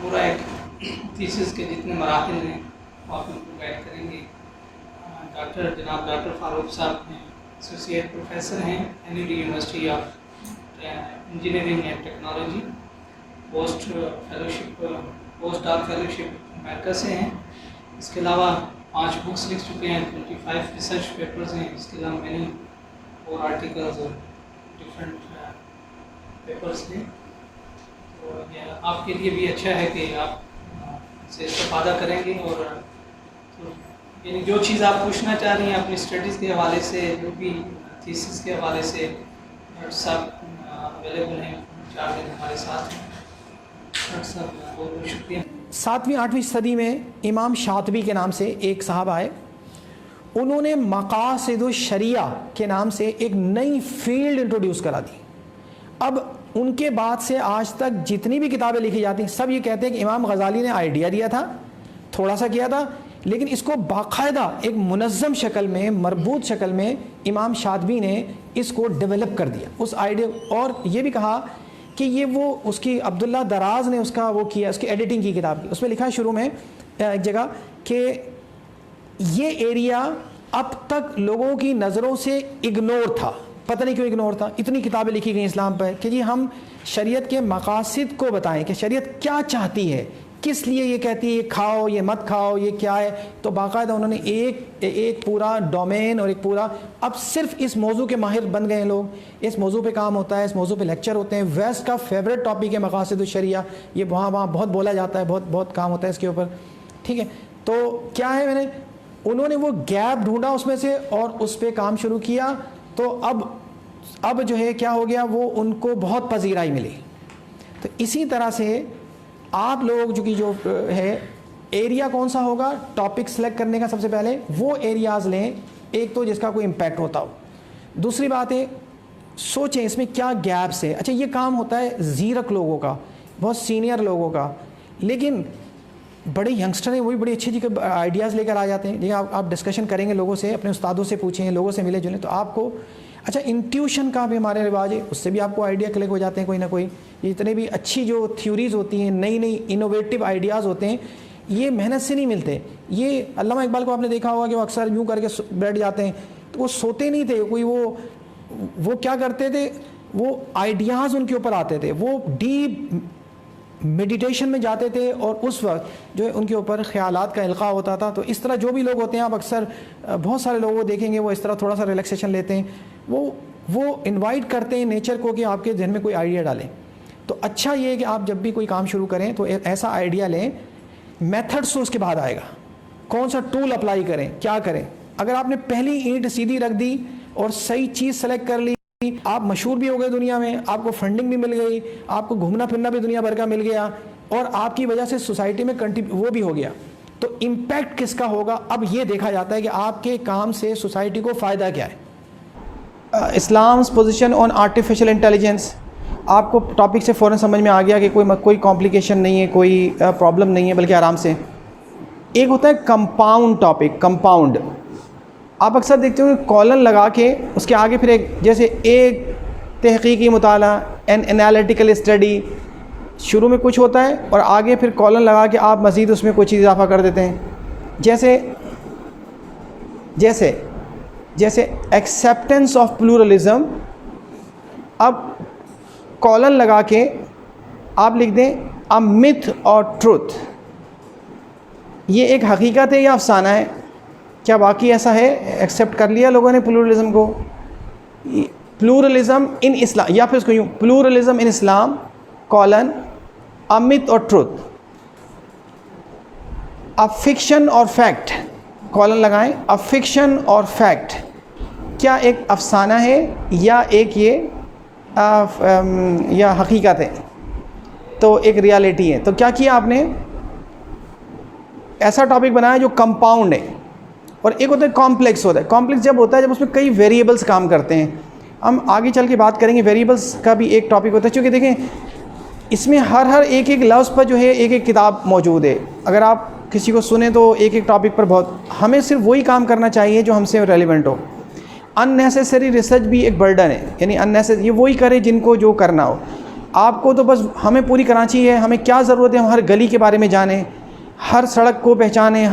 पूरा एक थीसिस के जितने मराहिल हैं वो आप उनको गाइड करेंगे। जनाब डॉक्टर फारूक साहब हैं, एसोसिएट प्रोफेसर हैं NUT university of engineering and technology, post doc fellowship America से हैं। इसके अलावा 5 बुक्स लिख चुके हैं, 25 रिसर्च पेपर्स हैं, इसके अलावा मैनी और आर्टिकल्स और डिफरेंट पेपर्स हैं। तो ये आपके लिए भी अच्छा है कि आप से इस्तेफादा करेंगे और यानी जो चीज़ आप पूछना चाह रही हैं अपनी स्टडीज़ के हवाले से, जो भी थीसिस के हवाले से, सब अवेलेबल हैं। 4 दिन हमारे साथ हैं। सब बहुत बहुत शुक्रिया। 7वीं-8वीं सदी में इमाम शातबी के नाम से एक साहब आए, उन्होंने मकासिदुश शरिया के नाम से एक नई फील्ड इंट्रोड्यूस करा दी। अब उनके बाद से आज तक जितनी भी किताबें लिखी जाती हैं सब ये कहते हैं कि इमाम गज़ाली ने आइडिया दिया था, थोड़ा सा किया था, लेकिन इसको बाकायदा एक मुनज़्ज़म शक्ल में, मरबूत शक्ल में इमाम शातबी ने इसको डेवलप कर दिया उस आइडिया। और ये भी कहा कि ये वो उसकी अब्दुल्ला दराज ने उसका वो किया, उसकी एडिटिंग की किताब की। उसमें लिखा है शुरू में एक जगह कि ये एरिया अब तक लोगों की नज़रों से इग्नोर था। पता नहीं क्यों इग्नोर था। इतनी किताबें लिखी गई इस्लाम पर कि जी हम शरीयत के मकासिद को बताएं कि शरीयत क्या चाहती है, किस लिए ये कहती है ये खाओ, ये मत खाओ, ये क्या है। तो बाकायदा उन्होंने एक पूरा डोमेन और एक पूरा, अब सिर्फ इस मौजू के माहिर बन गए हैं लोग। इस मौजू पे काम होता है, इस मौजू पे लेक्चर होते हैं। वेस्ट का फेवरेट टॉपिक है मकासिद शरिया, ये वहाँ बहुत बोला जाता है, बहुत काम होता है इसके ऊपर, ठीक है। तो क्या है, उन्होंने वो गैप ढूंढा उसमें से और उस पर काम शुरू किया। तो अब जो है क्या हो गया, वो उनको बहुत पजीराई मिली। तो इसी तरह से आप लोग जो है एरिया कौन सा होगा, टॉपिक सेलेक्ट करने का सबसे पहले वो एरियाज़ लें, एक तो जिसका कोई इम्पैक्ट होता हो। दूसरी बात है सोचें इसमें क्या गैप्स है। अच्छा, ये काम होता है ज़ीरक लोगों का, बहुत सीनियर लोगों का, लेकिन बड़े यंगस्टर हैं, वही बड़ी अच्छी अच्छी आइडियाज़ लेकर आ जाते हैं। देखिए आप डिस्कशन करेंगे लोगों से, अपने उस्तादों से पूछें, लोगों से मिले जुलें, तो आपको अच्छा इंट्यूशन का भी हमारे रिवाज है, उससे भी आपको आइडिया क्लिक हो जाते हैं कोई ना कोई। ये इतने भी अच्छी जो थ्योरीज़ होती हैं, नई नई इनोवेटिव आइडियाज़ होते हैं, ये मेहनत से नहीं मिलते। ये अल्लामा इकबाल को आपने देखा होगा कि वो अक्सर यूँ करके बैठ जाते हैं, तो वो सोते नहीं थे कोई, वो क्या करते थे, वो आइडियाज़ उनके ऊपर आते थे, वो डीप मेडिटेशन में जाते थे और उस वक्त जो है उनके ऊपर ख्यालात का इल्क़ा होता था। तो इस तरह जो भी लोग होते हैं, आप अक्सर बहुत सारे लोगों को देखेंगे वो इस तरह थोड़ा सा रिलैक्सेशन लेते हैं, वो इनवाइट करते हैं नेचर को कि आपके जहन में कोई आइडिया डालें। तो अच्छा ये है कि आप जब भी कोई काम शुरू करें तो ऐसा आइडिया लें, मेथड्स तो उसके बाद आएगा, कौन सा टूल अप्लाई करें, क्या करें। अगर आपने पहली ईंट सीधी रख दी और सही चीज़ सेलेक्ट कर ली, आप मशहूर भी हो गए दुनिया में, आपको फंडिंग भी मिल गई, आपको घूमना फिरना भी दुनिया भर का मिल गया और आपकी वजह से सोसाइटी में वो भी हो गया, तो इम्पैक्ट किसका होगा। अब ये देखा जाता है कि आपके काम से सोसाइटी को फ़ायदा क्या है। Islam's position on artificial intelligence, आपको टॉपिक से फ़ौरन समझ में आ गया कि कोई कॉम्प्लिकेशन नहीं है, कोई प्रॉब्लम नहीं है, बल्कि आराम से। एक होता है कंपाउंड टॉपिक, कंपाउंड। आप अक्सर देखते हो कॉलन लगा के उसके आगे फिर एक, जैसे एक तहकीकी मुताला, एन एनालिटिकल स्टडी, शुरू में कुछ होता है और आगे फिर कॉलन लगा के आप मज़ीद उसमें कोई चीज़ इजाफा कर देते हैं। जैसे एक्सेप्टेंस ऑफ प्लूरलिज्म, अब कॉलन लगा के आप लिख दें अ मिथ और ट्रुथ, ये एक हकीकत है या अफसाना है, क्या वाकई ऐसा है, एक्सेप्ट कर लिया लोगों ने प्लूरलिज्म को। प्लूरलिज्म इन इस्लाम, या फिर इसको यूँ, pluralism in Islam colon a myth और ट्रुथ, अ फिक्शन और फैक्ट, कॉलन लगाएं, अ फिक्शन और फैक्ट, क्या एक अफसाना है या एक ये या हकीकत है, तो एक रियलिटी है। तो क्या किया आपने, ऐसा टॉपिक बनाया जो कंपाउंड है। और एक होता है कॉम्प्लेक्स होता है। कॉम्प्लेक्स जब होता है जब उसमें कई वेरिएबल्स काम करते हैं। हम आगे चल के बात करेंगे वेरिएबल्स का भी एक टॉपिक होता है, क्योंकि देखें इसमें हर एक लफ्ज़ पर जो है एक किताब मौजूद है। अगर आप किसी को सुने तो एक टॉपिक पर बहुत, हमें सिर्फ वही काम करना चाहिए जो हमसे रेलिवेंट हो। अननेसेसरी रिसर्च भी एक बर्डन है, यानी अननेसेसरी ये वही करे जिनको जो करना हो। आपको तो बस हमें पूरी कराची है, हमें क्या ज़रूरत है हम हर गली के बारे में जानें, हर सड़क को पहचानें,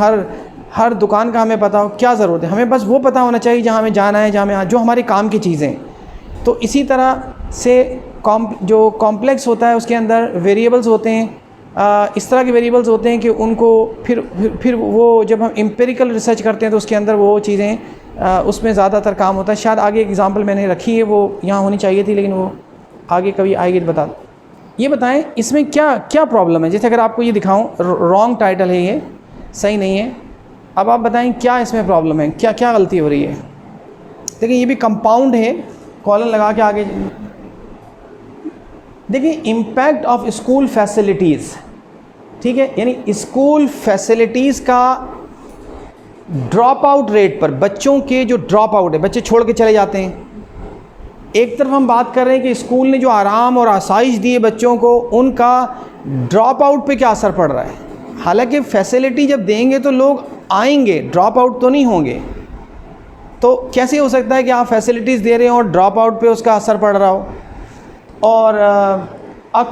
हर दुकान का हमें पता हो, क्या ज़रूरत है? हमें बस वो पता होना चाहिए जहाँ हमें जाना है, जहाँ हमें जो हमारे काम की चीज़ें। तो इसी तरह से जो कॉम्प्लेक्स होता है उसके अंदर वेरिएबल्स होते हैं, इस तरह के वेरिएबल्स होते हैं कि उनको फिर वो जब हम एम्पिरिकल रिसर्च करते हैं तो उसके अंदर वो चीज़ें उसमें ज़्यादातर काम होता है। शायद आगे एक एग्ज़ाम्पल मैंने रखी है, वो यहाँ होनी चाहिए थी, लेकिन वो आगे कभी आएगी तो बता। ये बताएं इसमें क्या क्या प्रॉब्लम है? जैसे अगर आपको ये दिखाऊं, रॉन्ग टाइटल है, ये सही नहीं है। अब आप बताएं क्या इसमें प्रॉब्लम है, क्या क्या गलती हो रही है? देखिए ये भी कंपाउंड है, कॉलम लगा के आगे देखिए, इम्पैक्ट ऑफ स्कूल फैसिलिटीज़, ठीक है, यानी स्कूल फैसिलिटीज़ का ड्रॉप आउट रेट पर, बच्चों के जो ड्रॉप आउट है, बच्चे छोड़ के चले जाते हैं। एक तरफ हम बात कर रहे हैं कि स्कूल ने जो आराम और आसाइश दिए बच्चों को, उनका ड्रॉप आउट पे क्या असर पड़ रहा है। हालांकि फैसिलिटी जब देंगे तो लोग आएंगे, ड्रॉप आउट तो नहीं होंगे। तो कैसे हो सकता है कि आप फैसिलिटीज़ दे रहे हो और ड्रॉप आउट पे उसका असर पड़ रहा हो? और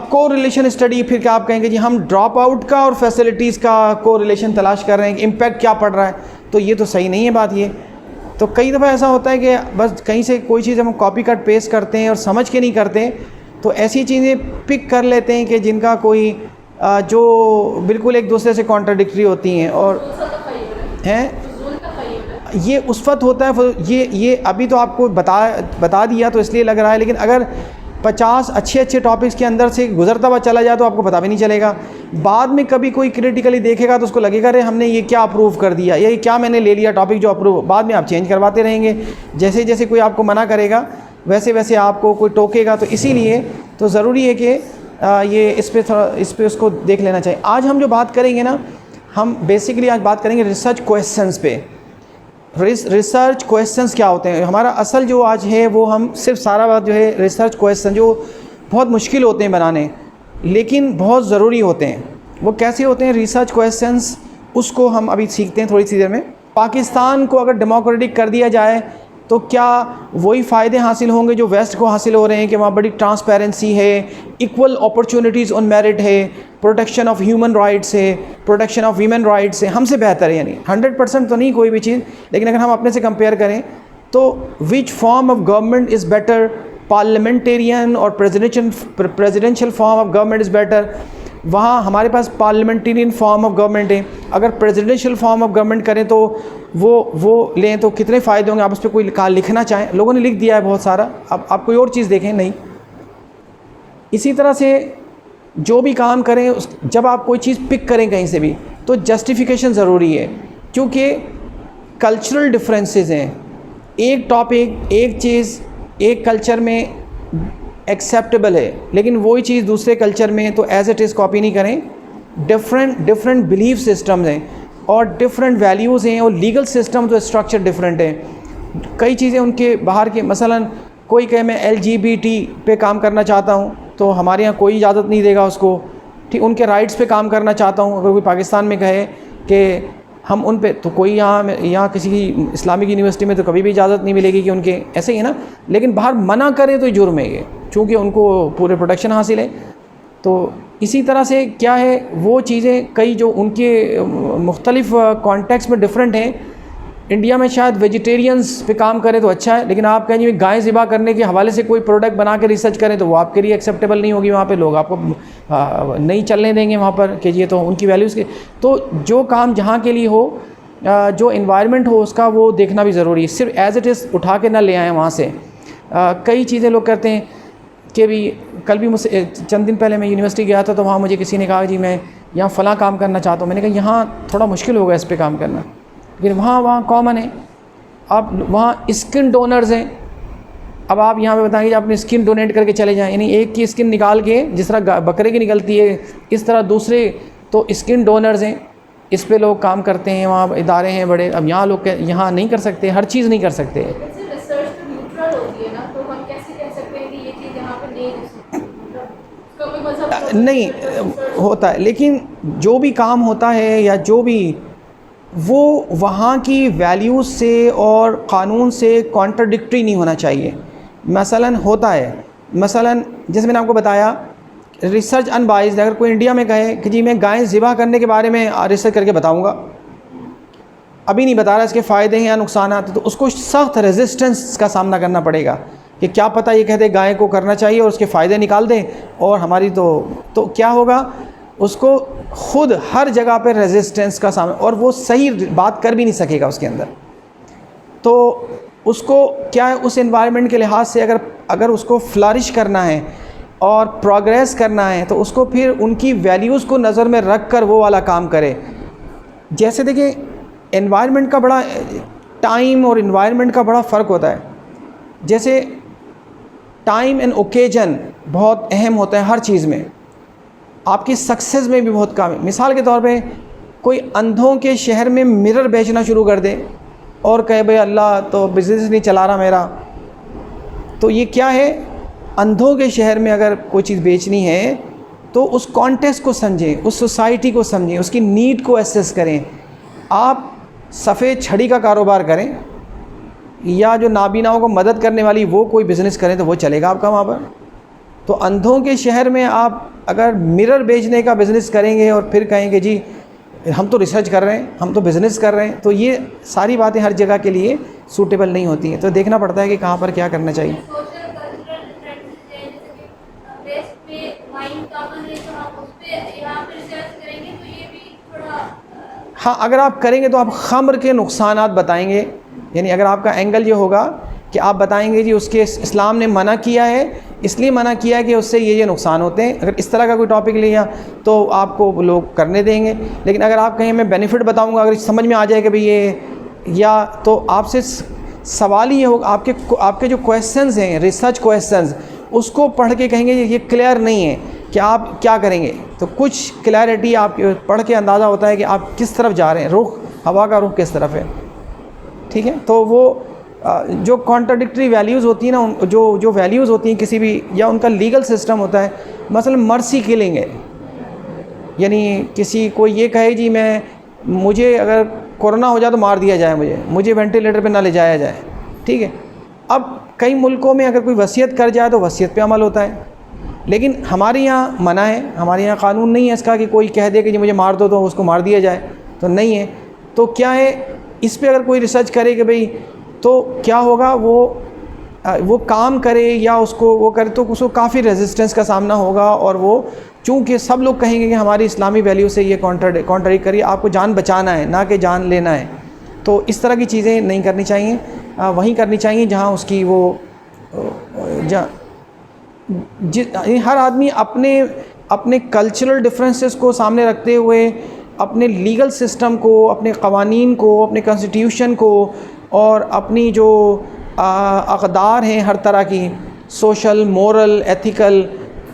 को रिलेशन स्टडी, फिर क्या आप कहेंगे जी हम ड्रॉप आउट का और फैसिलिटीज़ का को रिलेशन तलाश कर रहे हैं कि इम्पैक्ट क्या पड़ रहा है, तो ये तो सही नहीं है बात। ये तो कई दफ़ा ऐसा होता है कि बस कहीं से कोई चीज़ हम कॉपी कट पेस्ट करते हैं और समझ के नहीं करते, तो ऐसी चीज़ें पिक कर लेते हैं कि जिनका कोई जो बिल्कुल एक दूसरे से कॉन्ट्राडिक्टरी होती हैं और हैं। ये उस वक्त होता है, ये अभी तो आपको बता दिया तो इसलिए लग रहा है, लेकिन अगर 50 अच्छे टॉपिक्स के अंदर से गुजरता हुआ चला जाए तो आपको पता भी नहीं चलेगा। बाद में कभी कोई क्रिटिकली देखेगा तो उसको लगेगा अरे हमने ये क्या अप्रूव कर दिया, ये क्या मैंने ले लिया टॉपिक जो अप्रूव। बाद में आप चेंज करवाते रहेंगे, जैसे जैसे कोई आपको मना करेगा वैसे वैसे आपको कोई टोकेगा। तो इसीलिए तो ज़रूरी है कि ये इस पर उसको देख लेना चाहिए। आज हम जो बात करेंगे ना, हम बेसिकली आज बात करेंगे रिसर्च क्वेश्चंस पे। रिसर्च क्वेश्चंस क्या होते हैं? हमारा असल जो आज है वो हम सिर्फ सारा बात जो है रिसर्च क्वेश्चन, जो बहुत मुश्किल होते हैं बनाने लेकिन बहुत ज़रूरी होते हैं। वो कैसे होते हैं रिसर्च क्वेश्चंस, उसको हम अभी सीखते हैं थोड़ी सी देर में। पाकिस्तान को अगर डेमोक्रेटिक कर दिया जाए तो क्या वही फ़ायदे हासिल होंगे जो वेस्ट को हासिल हो रहे हैं कि वहाँ बड़ी ट्रांसपेरेंसी है, इक्वल अपॉर्चुनिटीज़ ऑन मेरिट है, प्रोटेक्शन ऑफ ह्यूमन राइट्स है, प्रोटेक्शन ऑफ वीमेन राइट्स है, हमसे बेहतर है। यानी 100% तो नहीं कोई भी चीज़, लेकिन अगर हम अपने से कंपेयर करें तो which form of government is better, parliamentarian और presidential form of government is better? वहाँ हमारे पास पार्लियामेंटेरियन फॉर्म ऑफ गवर्नमेंट है। अगर प्रेसिडेंशियल फॉर्म ऑफ गवर्नमेंट करें तो वो लें तो कितने फ़ायदे होंगे? आप उस पर कोई लिखना चाहें, लोगों ने लिख दिया है बहुत सारा, अब आप कोई और चीज़ देखें नहीं। इसी तरह से जो भी काम करें जब आप कोई चीज़ पिक करें कहीं से भी तो जस्टिफिकेशन ज़रूरी है, क्योंकि कल्चरल डिफरेंसेस हैं। एक टॉपिक, एक चीज़ एक कल्चर में एक्सेप्टेबल है, लेकिन वही चीज़ दूसरे कल्चर में तो एज इट इज़ कॉपी नहीं करें। डिफरेंट बिलीफ सिस्टम्स हैं और डिफरेंट वैल्यूज़ हैं और लीगल सिस्टम तो स्ट्रक्चर डिफरेंट है। कई चीज़ें उनके बाहर के, मसलन कोई कहे मैं LGBT पे काम करना चाहता हूँ तो हमारे यहाँ कोई इजाज़त नहीं देगा उसको, ठीक। उनके राइट्स पे काम करना चाहता हूँ, अगर कोई पाकिस्तान में कहे कि हम उन पे, तो कोई यहाँ किसी इस्लामिक यूनिवर्सिटी में तो कभी भी इजाज़त नहीं मिलेगी कि उनके, ऐसे ही है ना। लेकिन बाहर मना करें तो जुर्म है ये, चूँकि उनको पूरे प्रोटेक्शन हासिल है। तो इसी तरह से क्या है, वो चीज़ें कई जो उनके मुख्तलिफ़ कॉन्टेक्स्ट में डिफरेंट हैं। इंडिया में शायद वेजिटेरियंस पे काम करें तो अच्छा है, लेकिन आप कहेंगे गाय ज़िबा करने के हवाले से कोई प्रोडक्ट बना के रिसर्च करें तो वो आपके लिए एक्सेप्टेबल नहीं होगी। वहाँ पे लोग आपको नहीं चलने देंगे वहाँ पर कि ये तो उनकी वैल्यूज़ के। तो जो काम जहाँ के लिए हो, जो इन्वायरमेंट हो, उसका वो देखना भी ज़रूरी है। सिर्फ एज़ इट इज़ उठा के ना ले आएँ वहाँ से। कई चीज़ें लोग करते हैं कि भी, कल भी मुझसे चंद दिन पहले मैं यूनिवर्सिटी गया था तो वहाँ मुझे किसी ने कहा जी मैं यहाँ फ़लाँ काम करना चाहता हूँ। मैंने कहा यहाँ थोड़ा मुश्किल होगा इस पे काम करना, लेकिन वहाँ कॉमन है। आप वहाँ स्किन डोनर्स हैं, अब आप यहाँ पे बताएंगे आपने स्किन डोनेट करके चले जाएँ, यानी एक की स्किन निकाल के जिस तरह बकरे की निकलती है इस तरह दूसरे तो स्किन डोनर्स हैं, इस पे लोग काम करते हैं, वहाँ इदारे हैं बड़े। अब यहाँ लोग यहाँ नहीं कर सकते, हर चीज़ नहीं कर सकते। नहीं होता है, लेकिन जो भी काम होता है या जो भी, वो वहाँ की वैल्यूज़ से और क़ानून से कॉन्ट्रडिक्टरी नहीं होना चाहिए। मसलन होता है, मसलन जैसे मैंने आपको बताया रिसर्च अनबाइज्ड, अगर कोई इंडिया में कहे कि जी मैं गाय ज़िबा करने के बारे में रिसर्च करके बताऊंगा, अभी नहीं बता रहा इसके फ़ायदे हैं या नुकसान आते, तो उसको सख्त रेजिस्टेंस का सामना करना पड़ेगा कि क्या पता ये कहते गाय को करना चाहिए और उसके फ़ायदे निकाल दें और हमारी तो क्या होगा, उसको खुद हर जगह पर रेजिस्टेंस का सामना, और वो सही बात कर भी नहीं सकेगा उसके अंदर। तो उसको क्या है, उस एनवायरनमेंट के लिहाज से अगर उसको फ्लरिश करना है और प्रोग्रेस करना है तो उसको फिर उनकी वैल्यूज़ को नज़र में रख कर वो वाला काम करे। जैसे देखिए एनवायरनमेंट का बड़ा, टाइम और एनवायरनमेंट का बड़ा फ़र्क होता है। जैसे टाइम एंड ओकेजन बहुत अहम होता है हर चीज़ में, आपकी सक्सेस में भी बहुत काम है। मिसाल के तौर पे कोई अंधों के शहर में मिरर बेचना शुरू कर दे और कहे भाई अल्लाह तो बिज़नेस नहीं चला रहा मेरा, तो ये क्या है, अंधों के शहर में अगर कोई चीज़ बेचनी है तो उस कॉन्टेक्स्ट को समझें, उस सोसाइटी को समझें, उसकी नीड को एसेस करें। आप सफ़ेद छड़ी का कारोबार करें या जो नाबीनाओं को मदद करने वाली वो कोई बिज़नेस करें तो वो चलेगा आपका वहाँ पर। तो अंधों के शहर में आप अगर मिरर बेचने का बिज़नेस करेंगे और फिर कहेंगे जी हम तो रिसर्च कर रहे हैं, हम तो बिज़नेस कर रहे हैं, तो ये सारी बातें हर जगह के लिए सूटेबल नहीं होती हैं। तो देखना पड़ता है कि कहाँ पर क्या करना चाहिए। हाँ, अगर आप करेंगे तो आप ख़म्र के नुकसानात बताएंगे, यानी अगर आपका एंगल ये होगा कि आप बताएंगे जी उसके इस्लाम ने मना किया है, इसलिए मना किया है कि उससे ये नुकसान होते हैं, अगर इस तरह का कोई टॉपिक लिया तो आपको लोग करने देंगे। लेकिन अगर आप कहें मैं बेनिफिट बताऊंगा, अगर समझ में आ जाए कि भाई ये, या तो आपसे सवाल ही होगा, आपके जो क्वेश्चंस हैं, रिसर्च क्वेश्चंस, उसको पढ़ के कहेंगे ये क्लियर नहीं है कि आप क्या करेंगे, तो कुछ क्लैरिटी आप पढ़ के अंदाज़ा होता है कि आप किस तरफ जा रहे हैं, रुख हवा का रुख किस तरफ है। ठीक है, तो वो जो कॉन्ट्राडिक्टरी वैल्यूज़ होती हैं ना, जो वैल्यूज़ होती हैं किसी भी, या उनका लीगल सिस्टम होता है, मसलन मर्सी किलिंग है, यानी किसी को ये कहे जी मुझे अगर कोरोना हो जाए तो मार दिया जाए, मुझे वेंटिलेटर पे ना ले जाया जाए। ठीक है, अब कई मुल्कों में अगर कोई वसीयत कर जाए तो वसीयत पे अमल होता है, लेकिन हमारे यहाँ मना है, हमारे यहाँ कानून नहीं है इसका कि कोई कह दे कि जी मुझे मार दो तो उसको मार दिया जाए, तो नहीं है। तो क्या है, इस पे अगर कोई रिसर्च करे कि भाई तो क्या होगा, वो काम करे या उसको वो करे तो उसको काफ़ी रेजिस्टेंस का सामना होगा, और वो चूँकि सब लोग कहेंगे कि हमारी इस्लामी वैल्यू से ये कॉन्ट्राडिक्ट करिए, आपको जान बचाना है ना कि जान लेना है, तो इस तरह की चीज़ें नहीं करनी चाहिए। वहीं करनी चाहिए जहाँ उसकी वो हर आदमी अपने कल्चरल डिफरेंसेस को सामने रखते हुए अपने लीगल सिस्टम को, अपने क़वानीन को, अपने कॉन्स्टिट्यूशन को और अपनी जो अक़दार हैं हर तरह की, सोशल, मोरल, एथिकल,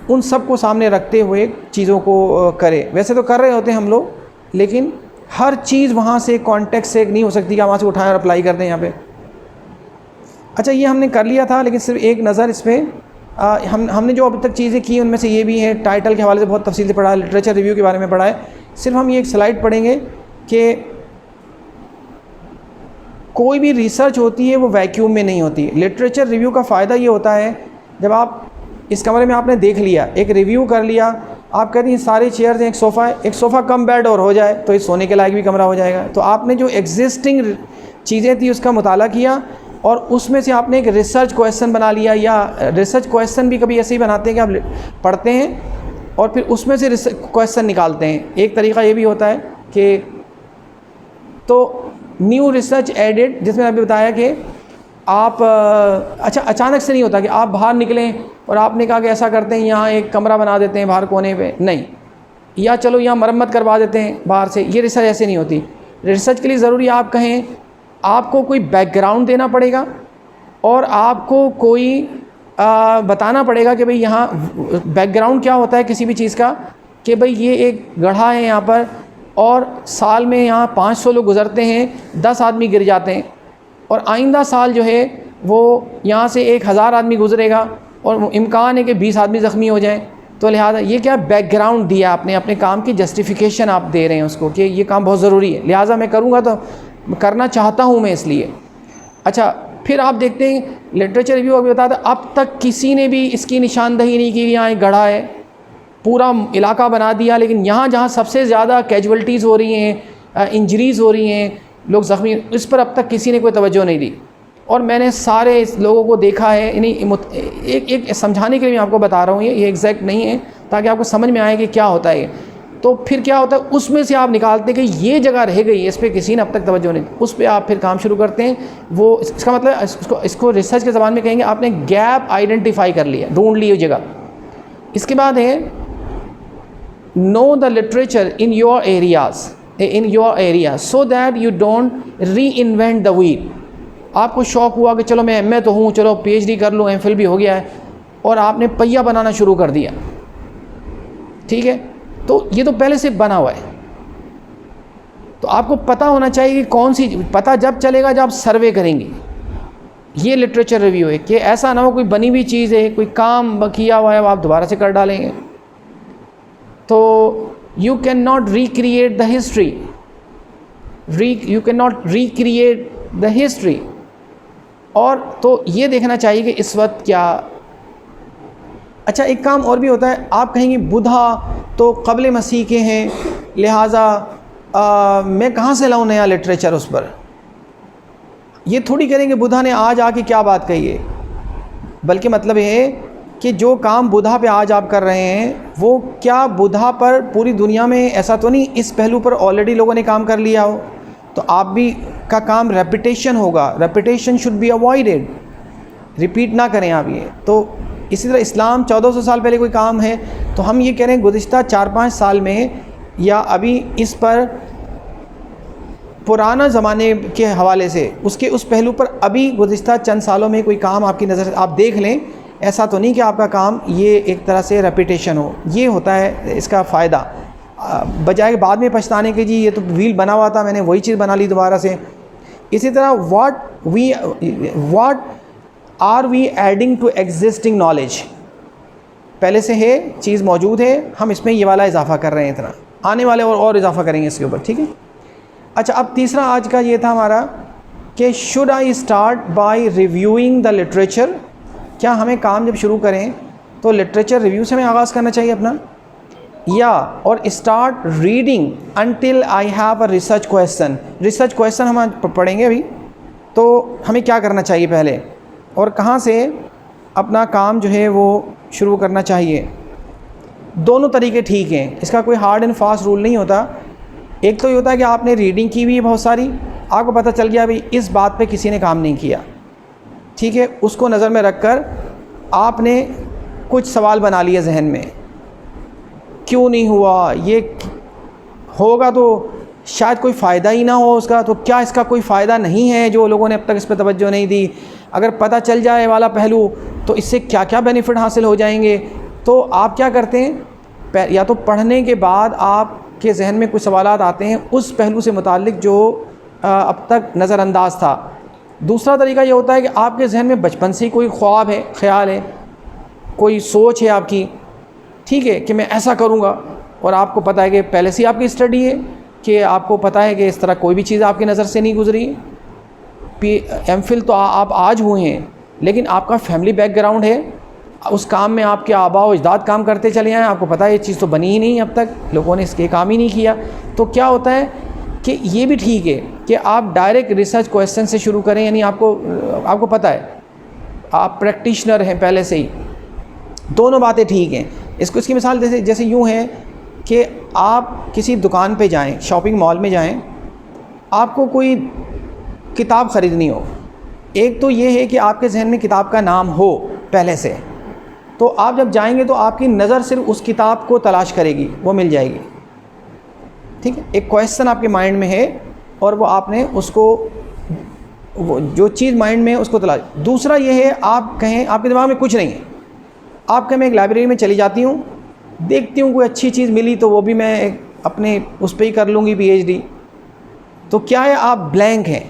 उन सब को सामने रखते हुए चीज़ों को करे। वैसे तो कर रहे होते हैं हम लोग, लेकिन हर चीज़ वहाँ से कॉन्टेक्स्ट से नहीं हो सकती कि वहाँ से उठाएं और अप्लाई कर दें यहाँ पे। अच्छा, ये हमने कर लिया था, लेकिन सिर्फ एक नज़र इस पर हमने जो अभी तक चीज़ें की उनमें से ये भी है, टाइटल के हवाले से बहुत तफसील से पढ़ा है, लिटरेचर रिव्यू के बारे में पढ़ा है। सिर्फ हम ये एक स्लाइड पढ़ेंगे कि कोई भी रिसर्च होती है वो वैक्यूम में नहीं होती। लिटरेचर रिव्यू का फ़ायदा ये होता है, जब आप इस कमरे में आपने देख लिया, एक रिव्यू कर लिया, आप कहते हैं सारी चेयर्स हैं, एक सोफ़ा कम बेड और हो जाए तो इस सोने के लायक भी कमरा हो जाएगा। तो आपने जो एग्जिस्टिंग चीज़ें थी उसका मुताला किया और उसमें से आपने एक रिसर्च क्वेश्चन बना लिया, या रिसर्च क्वेश्चन भी कभी ऐसे ही बनाते हैं कि आप पढ़ते हैं और फिर उसमें से क्वेश्चन निकालते हैं। एक तरीक़ा ये भी होता है कि तो न्यू रिसर्च एडेड, जिसमें अभी बताया कि आप अच्छा अचानक से नहीं होता कि आप बाहर निकलें और आपने कहा कि ऐसा करते हैं यहाँ एक कमरा बना देते हैं बाहर कोने पे, नहीं, या चलो यहाँ मरम्मत करवा देते हैं बाहर से, ये रिसर्च ऐसे नहीं होती। रिसर्च के लिए ज़रूरी आप कहें, आपको कोई बैकग्राउंड देना पड़ेगा और आपको कोई बताना पड़ेगा कि भाई यहाँ बैकग्राउंड क्या होता है किसी भी चीज़ का, कि भाई ये एक गड्ढा है यहाँ पर और साल में यहाँ 500 लोग गुज़रते हैं, 10 आदमी गिर जाते हैं और आइंदा साल जो है वो यहाँ से 1000 आदमी गुज़रेगा और इम्कान है कि 20 आदमी ज़ख्मी हो जाएं। तो लिहाजा ये क्या बैकग्राउंड दिया आपने, अपने काम की जस्टिफिकेशन आप दे रहे हैं उसको कि ये काम बहुत ज़रूरी है, लिहाजा मैं करूँगा तो करना चाहता हूँ मैं इसलिए। अच्छा, फिर आप देखते हैं लिटरेचर रिव्यू अभी बताता है अब तक किसी ने भी इसकी निशानदही नहीं की यहाँ एक गड्ढा है, पूरा इलाका बना दिया, लेकिन यहाँ जहाँ सबसे ज़्यादा कैजुअल्टीज़ हो रही हैं, इंजरीज़ हो रही हैं, लोग ज़ख्मी, इस पर अब तक किसी ने कोई तवज्जो नहीं दी। और मैंने सारे इस लोगों को देखा है, एक समझाने के लिए मैं आपको बता रहा हूँ, ये एग्जैक्ट नहीं है, ताकि आपको समझ में आए कि क्या होता है। तो फिर क्या होता है, उसमें से आप निकालते हैं कि ये जगह रह गई है, इस पर किसी ने अब तक तवज्जो नहीं दी, उस पर आप फिर काम शुरू करते हैं। वो इसका मतलब इसको रिसर्च के ज़बान में कहेंगे आपने गैप आइडेंटिफाई कर लिया, ढूंढ ली जगह। इसके बाद है know the literature in your area so that you don't री इन्वेंट द व्हील। आपको शौक़ हुआ कि चलो मैं एमए तो हूँ, चलो पीएचडी कर लूँ, एमफिल भी हो गया है, और आपने पहिया बनाना शुरू कर दिया, ठीक है, तो ये तो पहले से बना हुआ है। तो आपको पता होना चाहिए कि कौन सी, पता जब चलेगा जब आप सर्वे करेंगे। ये लिटरेचर रिव्यू है कि ऐसा ना हो कोई बनी हुई चीज़ है, कोई काम किया हुआ है, आप दोबारा से कर डालेंगे। तो you can not recreate the history, you can not recreate the history. और तो ये देखना चाहिए कि इस वक्त क्या, अच्छा एक काम और भी होता है, आप कहेंगे बुधा तो क़ब्ल मसीह के हैं, लिहाजा मैं कहाँ से लाऊं नया लिटरेचर उस पर। ये थोड़ी करेंगे बुधा ने आज आके क्या बात कही है, बल्कि मतलब है कि जो काम बुधा पे आज आप कर रहे हैं वो क्या बुधा पर पूरी दुनिया में ऐसा तो नहीं, इस पहलू पर ऑलरेडी लोगों ने काम कर लिया हो, तो आप भी का काम रेपिटेशन होगा। Repetition should be avoided, repeat ना करें आप ये। तो इसी तरह इस्लाम 1400 साल पहले कोई काम है, तो हम ये कह रहे हैं गुज़िश्ता 4-5 साल में या अभी इस पर पुराना ज़माने के हवाले से उसके उस पहलू पर अभी गुज़िश्ता चंद सालों में कोई काम आपकी नज़र आप देख लें। ऐसा तो नहीं कि आपका काम ये एक तरह से रेपिटेशन हो, ये होता है इसका फ़ायदा, बजाय बाद में पछताने के जी ये तो व्हील बना हुआ था, मैंने वही चीज़ बना ली दोबारा से। इसी तरह what are we adding to existing knowledge, पहले से है चीज़ मौजूद है, हम इसमें ये वाला इजाफा कर रहे हैं, इतना आने वाले और इजाफा करेंगे इसके ऊपर, ठीक है। अच्छा, अब तीसरा आज का ये था हमारा कि should I start by reviewing the literature, क्या हमें काम जब शुरू करें तो लिटरेचर रिव्यू से हमें आगाज़ करना चाहिए अपना, या और start reading until I have a research question. Research question हम पढ़ेंगे अभी, तो हमें क्या करना चाहिए पहले और कहाँ से अपना काम जो है वो शुरू करना चाहिए। दोनों तरीके ठीक हैं, इसका कोई हार्ड एंड फास्ट रूल नहीं होता। एक तो ये होता है कि आपने रीडिंग की भी बहुत सारी, आपको पता चल गया भाई इस बात पे किसी ने काम नहीं किया, ठीक है, उसको नज़र में रखकर आपने कुछ सवाल बना लिए जहन में, क्यों नहीं हुआ, ये होगा तो शायद कोई फ़ायदा ही ना हो उसका, तो क्या इसका कोई फ़ायदा नहीं है जो लोगों ने अब तक इस पर तवज्जो नहीं दी, अगर पता चल जाए वाला पहलू तो इससे क्या क्या बेनिफिट हासिल हो जाएंगे। तो आप क्या करते हैं, या तो पढ़ने के बाद आपके जहन में कुछ सवालात आते हैं उस पहलू से मुताल्लिक जो अब तक नज़रअंदाज था। दूसरा तरीका ये होता है कि आपके जहन में बचपन से ही कोई ख्वाब है, ख्याल है, कोई सोच है आपकी, ठीक है, कि मैं ऐसा करूँगा, और आपको पता है कि पहले से ही आपकी स्टडी है कि आपको पता है कि इस तरह कोई भी चीज़ आपकी नज़र से नहीं गुजरी। एमफिल तो आप आज हुए हैं, लेकिन आपका फैमिली बैकग्राउंड है, उस काम में आपके आबा व अजदाद काम करते चले आए, आपको पता है ये चीज़ तो बनी ही नहीं, अब तक लोगों ने इसके काम ही नहीं किया। तो क्या होता है कि ये भी ठीक है कि आप डायरेक्ट रिसर्च क्वेश्चन से शुरू करें, यानी आपको पता है आप प्रैक्टिशनर हैं पहले से ही, दोनों बातें ठीक हैं। इसकी मिसाल जैसे यूँ है कि आप किसी दुकान पे जाएं, शॉपिंग मॉल में जाएं, आपको कोई किताब ख़रीदनी हो, एक तो ये है कि आपके जहन में किताब का नाम हो पहले से, तो आप जब जाएंगे तो आपकी नज़र सिर्फ उस किताब को तलाश करेगी, वो मिल जाएगी, ठीक है। एक क्वेश्चन आपके माइंड में है और वो आपने उसको, वो जो चीज़ माइंड में है उसको तलाश। दूसरा ये है, आप कहें आपके दिमाग में कुछ नहीं है, आप कहें मैं एक लाइब्रेरी में चली जाती हूँ, देखती हूँ कोई अच्छी चीज़ मिली तो वो भी मैं अपने उस पर ही कर लूँगी पीएचडी, तो क्या है, आप ब्लैंक हैं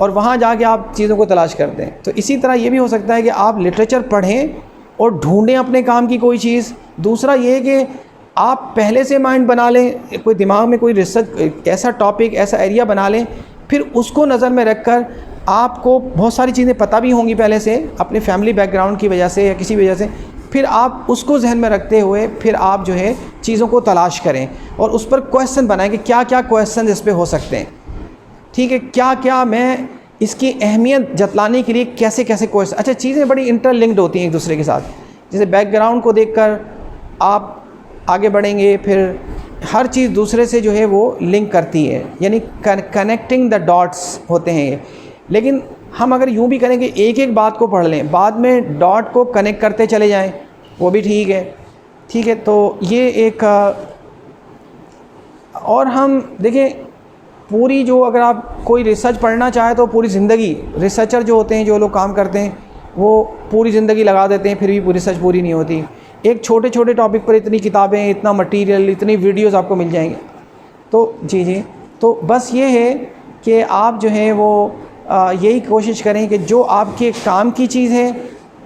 और वहाँ जाके आप चीज़ों को तलाश करते हैं। तो इसी तरह ये भी हो सकता है कि आप लिटरेचर पढ़ें और ढूंढें अपने काम की कोई चीज़। दूसरा ये है कि आप पहले से माइंड बना लें, कोई दिमाग में कोई रिसर्च ऐसा टॉपिक, ऐसा एरिया बना लें, फिर उसको नज़र में रख कर आपको बहुत सारी चीज़ें पता भी होंगी पहले से अपने फैमिली बैकग्राउंड की वजह से या किसी वजह से, फिर आप उसको जहन में रखते हुए फिर आप जो है चीज़ों को तलाश करें और उस पर क्वेश्चन बनाएं कि क्या क्या क्वेश्चन इस पे हो सकते हैं, ठीक है, क्या क्या मैं इसकी अहमियत जतलाने के लिए कैसे कैसे क्वेश्चन। अच्छा, चीज़ें बड़ी इंटरलिंक्ड होती हैं एक दूसरे के साथ, जैसे बैकग्राउंड को देखकर आप आगे बढ़ेंगे, फिर हर चीज़ दूसरे से जो है वो लिंक करती है, यानी कनेक्टिंग द डॉट्स होते हैं ये। लेकिन हम अगर यूँ भी करें कि एक एक बात को पढ़ लें, बाद में डॉट को कनेक्ट करते चले जाएं, वो भी ठीक है, ठीक है। तो ये एक और हम देखें पूरी जो, अगर आप कोई रिसर्च पढ़ना चाहे तो पूरी ज़िंदगी, रिसर्चर जो होते हैं, जो लोग काम करते हैं, वो पूरी ज़िंदगी लगा देते हैं, फिर भी पूरी रिसर्च पूरी नहीं होती। एक छोटे छोटे टॉपिक पर इतनी किताबें, इतना मटेरियल, इतनी वीडियोस आपको मिल जाएंगे। तो जी, तो बस ये है कि आप जो है वो यही कोशिश करें कि जो आपके काम की चीज़ है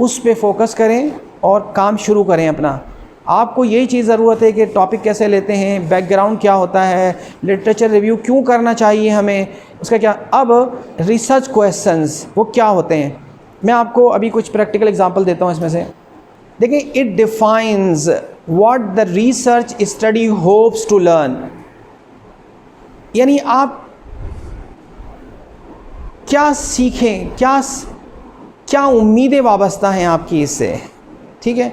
उस पे फोकस करें और काम शुरू करें अपना। आपको यही चीज़ ज़रूरत है कि टॉपिक कैसे लेते हैं, बैकग्राउंड क्या होता है, लिटरेचर रिव्यू क्यों करना चाहिए हमें, उसका क्या। अब रिसर्च क्वेश्चंस वो क्या होते हैं, मैं आपको अभी कुछ प्रैक्टिकल एग्जांपल देता हूँ इसमें से। देखिए, it defines what the research study hopes to learn, यानी आप क्या सीखें, क्या उम्मीदें वाबस्ता हैं आपकी इससे, ठीक है।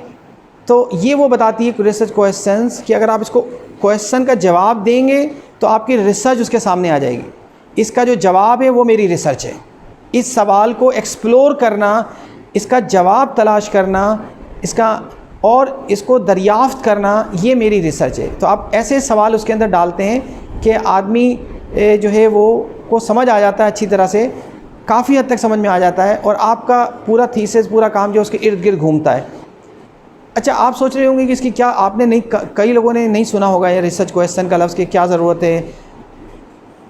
तो ये वो बताती है रिसर्च क्वेश्चंस कि अगर आप इसको क्वेश्चन का जवाब देंगे तो आपकी रिसर्च उसके सामने आ जाएगी। इसका जो जवाब है वो मेरी रिसर्च है। इस सवाल को एक्सप्लोर करना, इसका जवाब तलाश करना, इसका और इसको दरियाफ्त करना, ये मेरी रिसर्च है। तो आप ऐसे सवाल उसके अंदर डालते हैं कि आदमी जो है वो को समझ आ जाता है, अच्छी तरह से काफ़ी हद तक समझ में आ जाता है, और आपका पूरा थीसिस, पूरा काम जो उसके इर्द गिर्द घूमता है। अच्छा, आप सोच रहे होंगे कि इसकी क्या, आपने नहीं, कई लोगों ने नहीं सुना होगा ये रिसर्च क्वेश्चन का लफ्ज़ की क्या ज़रूरत है।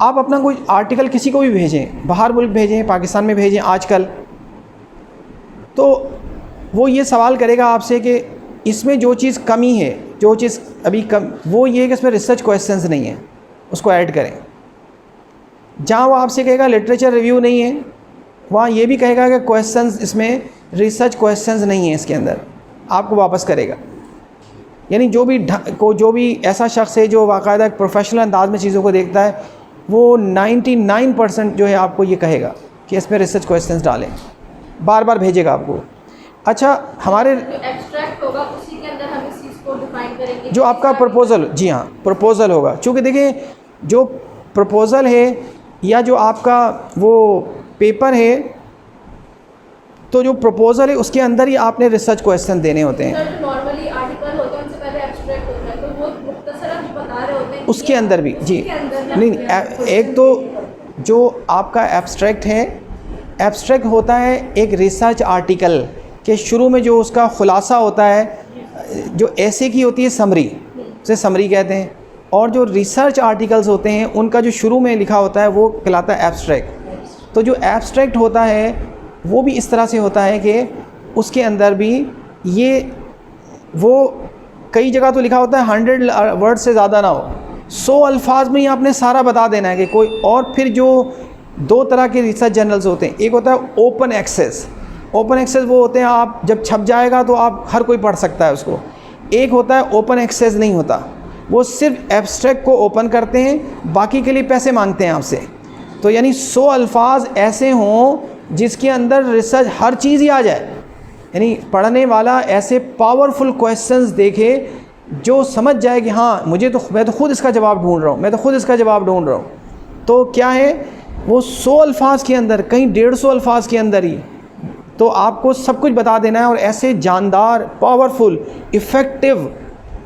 आप अपना कोई आर्टिकल किसी को भी भेजें, बाहर मुल्क भेजें, पाकिस्तान में भेजें आजकल, तो वो ये सवाल करेगा आपसे कि इसमें जो चीज़ कमी है, जो चीज़ अभी कम, वो ये है कि इसमें रिसर्च क्वेश्चंस नहीं है, उसको ऐड करें। जहाँ वो आपसे कहेगा लिटरेचर रिव्यू नहीं है, वहाँ ये भी कहेगा कि क्वेश्चंस, इसमें रिसर्च क्वेश्चंस नहीं है इसके अंदर, आपको वापस करेगा। यानी जो भी ऐसा शख्स है जो बाकायदा प्रोफेशनल अंदाज में चीज़ों को देखता है, वो 99% जो है आपको ये कहेगा कि इसमें रिसर्च क्वेश्चंस डालें, बार बार भेजेगा आपको। अच्छा, हमारे जो एब्स्ट्रैक्ट होगा उसी के अंदर हम इस चीज़ को डिफाइन करेंगे, जो आपका प्रपोज़ल, जी हाँ, प्रपोज़ल होगा। चूँकि देखिए, जो प्रपोज़ल है या जो आपका वो पेपर है, तो जो प्रपोज़ल है उसके अंदर ही आपने रिसर्च क्वेश्चन देने होते हैं। सर, जो नॉर्मली आर्टिकल होते हैं उनसे पहले एब्स्ट्रैक्ट होता है, तो वो मुख्तसरन जो बता रहे होते हैं उसके अंदर भी, जी नहीं, एक तो जो आपका एब्स्ट्रैक्ट है, एब्स्ट्रैक्ट होता है एक रिसर्च आर्टिकल के शुरू में जो उसका खुलासा होता है, जो ऐसे की होती है समरी, उसे समरी कहते हैं। और जो रिसर्च आर्टिकल्स होते हैं उनका जो शुरू में लिखा होता है वो कहलाता है एब्स्ट्रैक्ट। तो जो एब्स्ट्रैक्ट होता है वो भी इस तरह से होता है कि उसके अंदर भी ये, वो कई जगह तो लिखा होता है 100 वर्ड से ज़्यादा ना हो, 100 अल्फाज में ही आपने सारा बता देना है कि कोई। और फिर जो दो तरह के रिसर्च जर्नल्स होते हैं, एक होता है ओपन एक्सेस। ओपन एक्सेस वो होते हैं, आप जब छप जाएगा तो आप हर कोई पढ़ सकता है उसको। एक होता है ओपन एक्सेस नहीं होता, वो सिर्फ एब्स्ट्रैक्ट को ओपन करते हैं, बाकी के लिए पैसे मांगते हैं आपसे। तो यानी 100 अल्फाज ऐसे हों जिसके अंदर रिसर्च हर चीज़ ही आ जाए, यानी पढ़ने वाला ऐसे पावरफुल क्वेश्चंस देखे जो समझ जाए कि हाँ मैं तो खुद इसका जवाब ढूंढ रहा हूँ, तो क्या है वो 100 अल्फाज के अंदर, कहीं 150 अल्फाज के अंदर ही तो आपको सब कुछ बता देना है। और ऐसे जानदार, powerful, effective,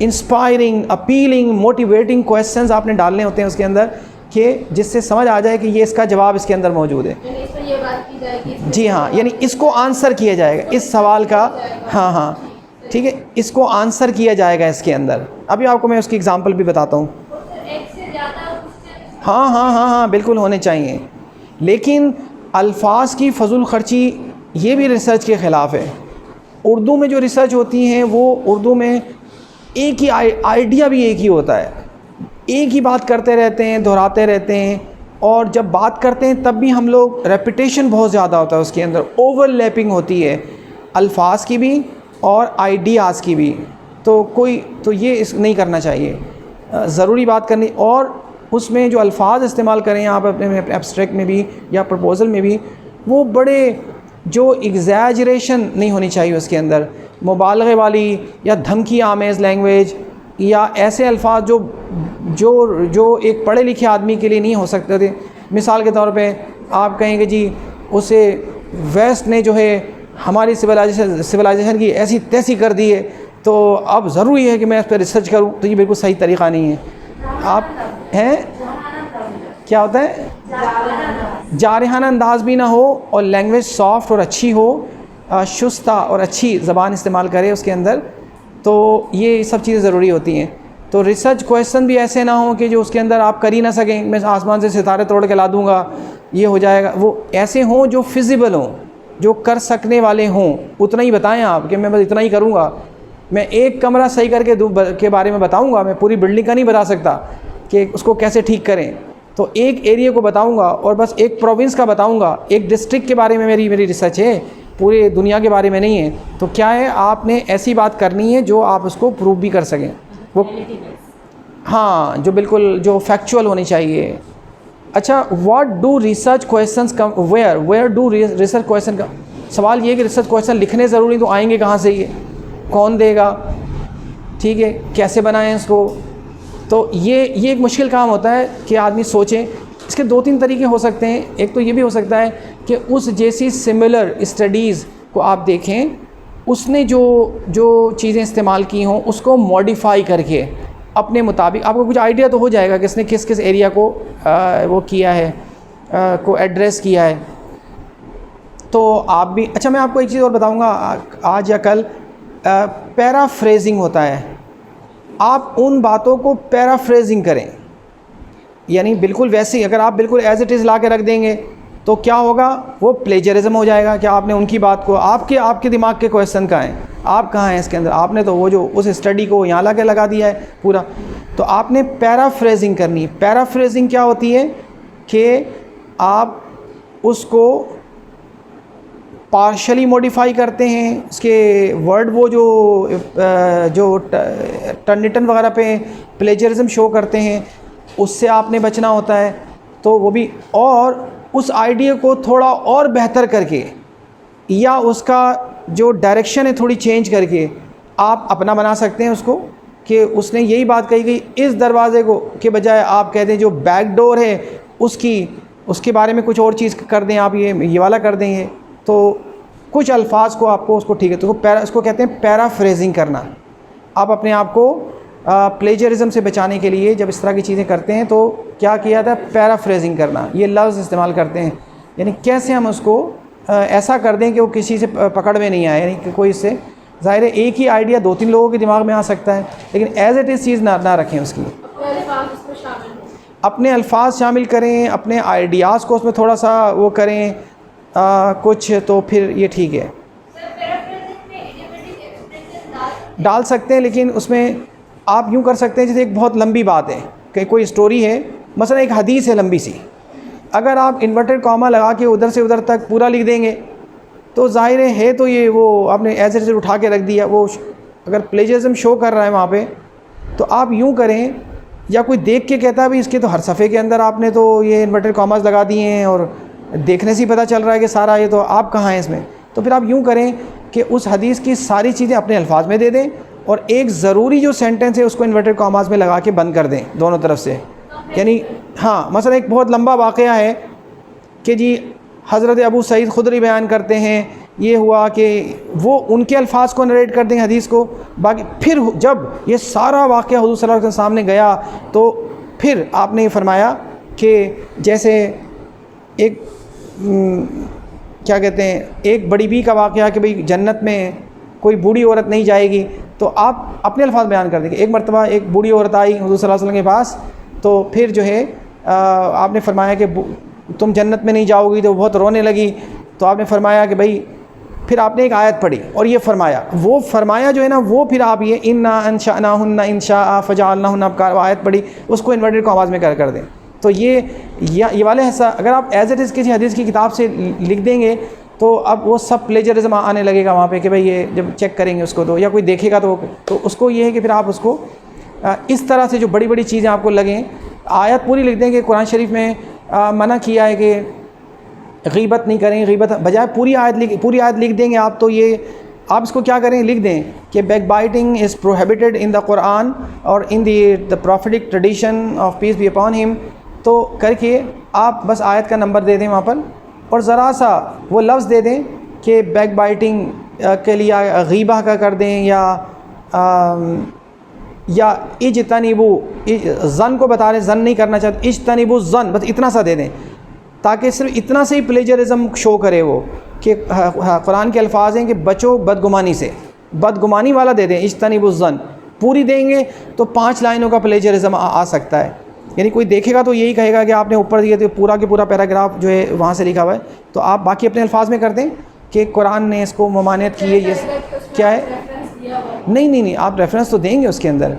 inspiring, appealing, motivating questions आपने डालने होते हैं उसके अंदर, कि जिससे समझ आ जाए कि ये इसका जवाब इसके अंदर मौजूद है। यानी इसमें ये बात की जाएगी, जी हाँ, यानी इसको आंसर किया जाएगा इस सवाल का। हाँ, ठीक है, इसको आंसर किया जाएगा इसके अंदर। अभी आपको मैं उसकी एग्जांपल भी बताता हूँ। एक से ज़्यादा हाँ, बिल्कुल होने चाहिए, लेकिन अल्फाज की फजूल खर्ची ये भी रिसर्च के ख़िलाफ़ है। उर्दू में जो रिसर्च होती हैं वो उर्दू में एक ही आइडिया भी एक ही होता है, एक ही बात करते रहते हैं, दोहराते रहते हैं, और जब बात करते हैं तब भी हम लोग रेपिटेशन बहुत ज़्यादा होता है उसके अंदर, ओवरलैपिंग होती है अल्फाज की भी और आइडियाज़ की भी। तो ये इस नहीं करना चाहिए, ज़रूरी बात करनी। और उसमें जो अल्फाज इस्तेमाल करें आप अपने एब्स्ट्रैक्ट में भी या प्रपोज़ल में भी, वो बड़े जो एग्जैजरेशन नहीं होनी चाहिए उसके अंदर, मुबालगे वाली या धमकी आमेज़ लैंग्वेज या ऐसे अल्फाज जो एक पढ़े लिखे आदमी के लिए नहीं हो सकते थे। मिसाल के तौर पे आप कहेंगे जी उसे वेस्ट ने जो है हमारी सिविलाइजेशन की ऐसी तैसी कर दी है, तो अब ज़रूरी है कि मैं इस पर रिसर्च करूं, तो ये बिल्कुल सही तरीक़ा नहीं है। आप हैं क्या होता है, जारहाना अंदाज भी ना हो और लैंग्वेज सॉफ्ट और अच्छी हो, शुस्ता और अच्छी ज़बान इस्तेमाल करे उसके अंदर, तो ये सब चीज़ें ज़रूरी होती हैं। तो रिसर्च क्वेश्चन भी ऐसे ना हो कि जो उसके अंदर आप कर ही ना सकें, मैं आसमान से सितारे तोड़ के ला दूँगा ये हो जाएगा। वो ऐसे हों जो फिजिबल हों, जो कर सकने वाले हों, उतना ही बताएं आप कि मैं बस इतना ही करूँगा। मैं एक कमरा सही करके के बारे में बताऊँगा, मैं पूरी बिल्डिंग का नहीं बता सकता कि उसको कैसे ठीक करें। तो एक एरिया को बताऊँगा और बस एक प्रोविंस का बताऊँगा, एक डिस्ट्रिक्ट के बारे में मेरी रिसर्च है, पूरे दुनिया के बारे में नहीं है। तो क्या है, आपने ऐसी बात करनी है जो आप उसको प्रूव भी कर सकें, वो हाँ, जो बिल्कुल जो फैक्चुअल होनी चाहिए। अच्छा, what do research questions come, where do research question का सवाल ये है कि रिसर्च क्वेश्चन लिखने ज़रूरी, तो आएंगे कहाँ से, ये कौन देगा, ठीक है, कैसे बनाएं इसको। तो ये एक मुश्किल काम होता है कि आदमी सोचें। इसके 2-3 तरीके हो सकते हैं। एक तो ये भी हो सकता है कि उस जैसी सिमिलर स्टडीज़ को आप देखें, उसने जो चीज़ें इस्तेमाल की हों उसको मॉडिफाई करके अपने मुताबिक आपको कुछ आइडिया तो हो जाएगा कि इसने किस किस एरिया को वो किया है, को एड्रेस किया है। तो आप भी, अच्छा मैं आपको एक चीज़ और बताऊंगा, आज या कल पैराफ्रेजिंग होता है। आप उन बातों को पैराफ्रेजिंग करें, यानी बिल्कुल वैसे ही अगर आप बिल्कुल एज इट इज़ ला के रख देंगे तो क्या होगा, वो प्लेजरिज्म हो जाएगा कि आपने उनकी बात को, आपके दिमाग के क्वेश्चन कहाँ हैं, आप कहाँ हैं इसके अंदर, आपने तो वो जो उस स्टडी को यहाँ ला के लगा दिया है पूरा। तो आपने पैराफ्रेजिंग करनी है। पैराफ्रेजिंग क्या होती है कि आप उसको पार्शली मॉडिफाई करते हैं, इसके वर्ड वो जो टर्निटन वगैरह पे प्लेजरिज्म शो करते हैं, उससे आपने बचना होता है। तो वो भी, और उस आइडिया को थोड़ा और बेहतर करके या उसका जो डायरेक्शन है थोड़ी चेंज करके आप अपना बना सकते हैं उसको, कि उसने यही बात कही गई, इस दरवाज़े को के बजाय आप कहते हैं जो बैक डोर है उसके बारे में कुछ और चीज़ कर दें, आप ये वाला कर देंगे। तो कुछ अल्फाज को आपको उसको, ठीक है, तो उसको कहते हैं पैराफ्रेजिंग करना। आप अपने आप को प्लेजरिज्म से बचाने के लिए जब इस तरह की चीज़ें करते हैं तो क्या किया था, पैराफ्रेजिंग करना, ये लफ्ज़ इस्तेमाल करते हैं। यानी कैसे हम उसको ऐसा कर दें कि वो किसी से पकड़ में नहीं आए, यानी कि कोई इससे, ज़ाहिर है एक ही आइडिया 2-3 लोगों के दिमाग में आ सकता है, लेकिन एज इट इज़ चीज़ ना रखें उसकी, अपने अल्फाज शामिल करें, अपने आइडियाज़ को उसमें थोड़ा सा वो करें कुछ, तो फिर ये ठीक है। डाल सकते हैं, लेकिन उसमें आप यूँ कर सकते हैं जैसे एक बहुत लंबी बात है कि कोई स्टोरी है, मसलन एक हदीस है लंबी सी, अगर आप इन्वर्टेड कॉमा लगा के उधर से उधर तक पूरा लिख देंगे तो ज़ाहिर है तो ये वो आपने एज इट इज़ उठा के रख दिया। वो अगर प्लेजरिज्म शो कर रहा है वहाँ पे, तो आप यूँ करें, या कोई देख के कहता है भी इसके तो हर सफ़े के अंदर आपने तो ये इन्वर्टेड कॉमास लगा दिए हैं और देखने से ही पता चल रहा है कि सारा ये, तो आप कहाँ हैं इसमें। तो फिर आप यूँ करें कि उस हदीस की सारी चीज़ें अपने अल्फाज में दे दें और एक ज़रूरी जो सेंटेंस है उसको इन्वर्टेड कॉमास में लगा के बंद कर दें दोनों तरफ से। यानी हाँ, मसलन एक बहुत लंबा वाक़या है कि जी हज़रत अबू सईद खुदरी बयान करते हैं, ये हुआ कि वो उनके अल्फाज को नरेट कर दें हदीस को, बाकी फिर जब ये सारा वाक़या हुज़ूर सल्लल्लाहु अलैहि वसल्लम सामने गया तो फिर आपने ये फरमाया कि जैसे एक क्या कहते हैं, एक बड़ी बी का वाक़या कि भाई जन्नत में कोई बूढ़ी औरत नहीं जाएगी, तो आप अपने अल्फाज बयान कर देंगे। एक मरतबा एक बूढ़ी औरत आई हुज़ूर सल्लल्लाहु अलैहि वसल्लम के पास, तो फिर जो है आपने फरमाया कि तुम जन्नत में नहीं जाओगी, तो बहुत रोने लगी। तो आपने फरमाया कि भाई, फिर आपने एक आयत पढ़ी और ये फरमाया, वो फरमाया जो है ना, वो फिर आप ये इन्ना अंशाअनाहुन्ना इंशाअ फजअलनाहुन्ना अबकार आयत पढ़ी, उसको इन्वर्टेड को आवाज़ में कर दें। तो ये वाले हिस्सा अगर आप एज इट इज़ किसी हदीस की किताब से लिख देंगे तो अब वो सब प्लेजरिज्म आने लगेगा वहाँ पे कि भाई ये जब चेक करेंगे उसको तो, या कोई देखेगा तो उसको ये है कि फिर आप उसको इस तरह से जो बड़ी बड़ी चीज़ें आपको लगें, आयत पूरी लिख दें कि कुरान शरीफ में मना किया है कि गीबत नहीं करें, गीबत बजाय पूरी आयत लिख देंगे आप, तो ये आप इसको क्या करें, लिख दें कि backbiting is prohibited in the Quran और in the prophetic tradition of peace be upon him. तो करके आप बस आयत का नंबर दे दें वहाँ पर, और ज़रा सा वो लफ्ज़ दे दें कि बैक बाइटिंग के लिए गीबा का कर दें, या इज्तनिबू, ज़न को बता रहे, ज़न नहीं करना चाहते, इज्तनिबू ज़न, बस इतना सा दे दें, ताकि सिर्फ इतना से ही प्लेजरिज्म शो करे वो कि कुरान के अल्फाज हैं कि बचो बदगुमानी से, बदगुमानी वाला दे दें, इज्तनिबू ज़न पूरी देंगे तो 5 लाइनों का प्लेजरिज्म आ सकता है। यानी कोई देखेगा तो यही कहेगा कि आपने ऊपर दिए तो पूरा के पूरा पैराग्राफ जो है वहाँ से लिखा हुआ है, तो आप बाकी अपने अल्फाज में कर दें कि कुरान ने इसको ममानियत की है, ये क्या है। नहीं, आप रेफरेंस तो देंगे उसके अंदर।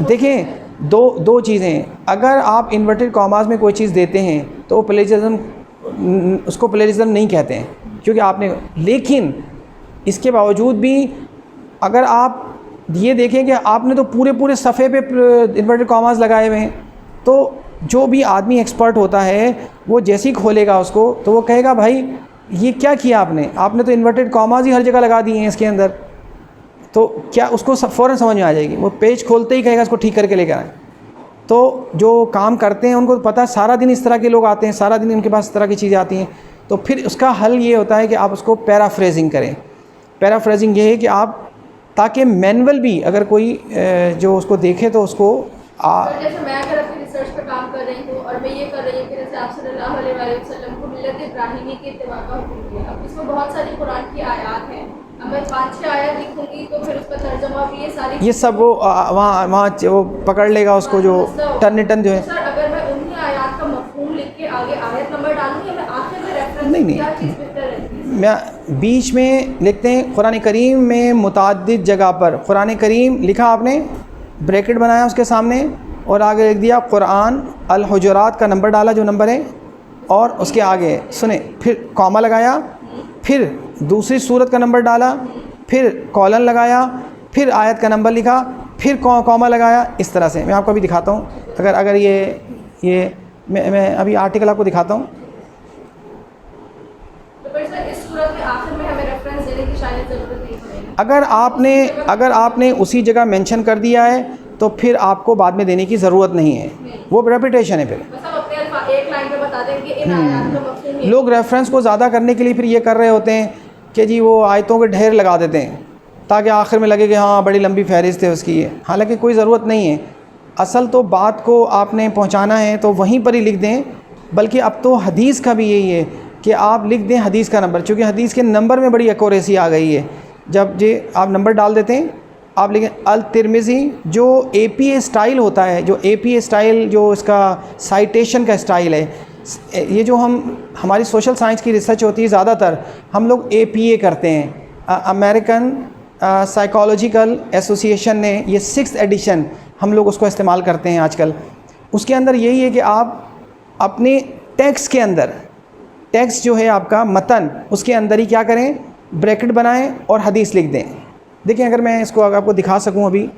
देखें, दो चीज़ें, अगर आप इन्वर्टेड कॉमास में कोई चीज़ देते हैं तो वो प्लेजरिज्म, उसको प्लेजरिज्म नहीं कहते हैं, क्योंकि आपने, लेकिन इसके बावजूद भी अगर आप ये देखें कि आपने तो पूरे सफ़े पे इन्वर्टेड कॉमास लगाए हुए हैं, तो जो भी आदमी एक्सपर्ट होता है वो जैसे ही खोलेगा उसको तो वो कहेगा भाई ये क्या किया आपने तो इन्वर्टेड कॉमास ही हर जगह लगा दिए हैं इसके अंदर, तो क्या उसको फ़ौरन समझ में आ जाएगी, वो पेज खोलते ही कहेगा इसको ठीक करके लेकर आए। तो जो काम करते हैं उनको पता है, सारा दिन इस तरह के लोग आते हैं, सारा दिन उनके पास इस तरह की चीज़ें आती हैं, तो फिर उसका हल ये होता है कि आप उसको पैराफ्रेजिंग करें। पैराफ्रेजिंग ये है कि आप, ताकि मैनुअल भी अगर कोई जो उसको देखे तो उसको जैसे मैं अगर अपनी रिसर्च पर काम कर रही हूँ और मैं ये कर रही हूँ कि जैसे आप सल्लल्लाहु अलैहि वसल्लम को मिल्लत इब्राहिमी के इत्तिबा का हुक्म दिया, अब इसमें बहुत सारी कुरान की आयत हैं, अब मैं 5-6 आयत लिखूँगी तो फिर उसका तर्जमा भी ये सब वो वहाँ वो पकड़ लेगा उसको, जो टर्न जो है। सर अगर मैं उन्हीं आयत का मफ़हूम लिख के आगे आयत नंबर डालूँ या मैं आखिर में रेफरेंस, नहीं, क्या चीज़ बेहतर रहती है? मैं बीच में लिखते हैं, कुरान करीम में मुताद्दिद जगह पर कुरान करीम लिखा, आपने ब्रैकेट बनाया उसके सामने और आगे लिख दिया कुरान अल हुजुरात का नंबर डाला जो नंबर है, और उसके आगे सुने फिर कॉमा लगाया, फिर दूसरी सूरत का नंबर डाला, फिर कॉलन लगाया, फिर आयत का नंबर लिखा, फिर कॉमा लगाया। इस तरह से मैं आपको अभी दिखाता हूँ। अगर ये मैं अभी आर्टिकल आपको दिखाता हूँ। इस सूरत में आखिर में हमें रेफरेंस देने की शायद ज़रूरत नहीं पड़ेगी। अगर आपने उसी जगह मेंशन कर दिया है तो फिर आपको बाद में देने की ज़रूरत नहीं है, वो रेपिटेशन है। फिर एक लाइन पे बता दें कि इन आयत का मफ़हूम ये। लोग रेफरेंस को ज़्यादा करने के लिए फिर ये कर रहे होते हैं कि जी वो आयतों के ढेर लगा देते हैं ताकि आखिर में लगे कि हाँ बड़ी लंबी फहरिस्त है उसकी, है। हालांकि कोई ज़रूरत नहीं है। असल तो बात को आपने पहुंचाना है तो वहीं पर ही लिख दें। बल्कि अब तो हदीस का भी यही है कि आप लिख दें हदीस का नंबर, चूँकि हदीस के नंबर में बड़ी एक्यूरेसी आ गई है। जब जी आप नंबर डाल देते हैं, आप लिखें अल तिरमिज़ी, जो APA स्टाइल होता है, जो APA स्टाइल जो इसका साइटेशन का स्टाइल है, ये जो हमारी सोशल साइंस की रिसर्च होती है ज़्यादातर हम लोग APA करते हैं। अमेरिकन साइकोलॉजिकल एसोसिएशन ने ये 6th एडिशन हम लोग उसको इस्तेमाल करते हैं आजकल। उसके अंदर यही है कि आप अपने टेक्स्ट के अंदर, टेक्स्ट जो है आपका मतन, उसके अंदर ही क्या करें, ब्रैकेट बनाएं और हदीस लिख दें। देखिए अगर मैं इसको आपको दिखा सकूं अभी,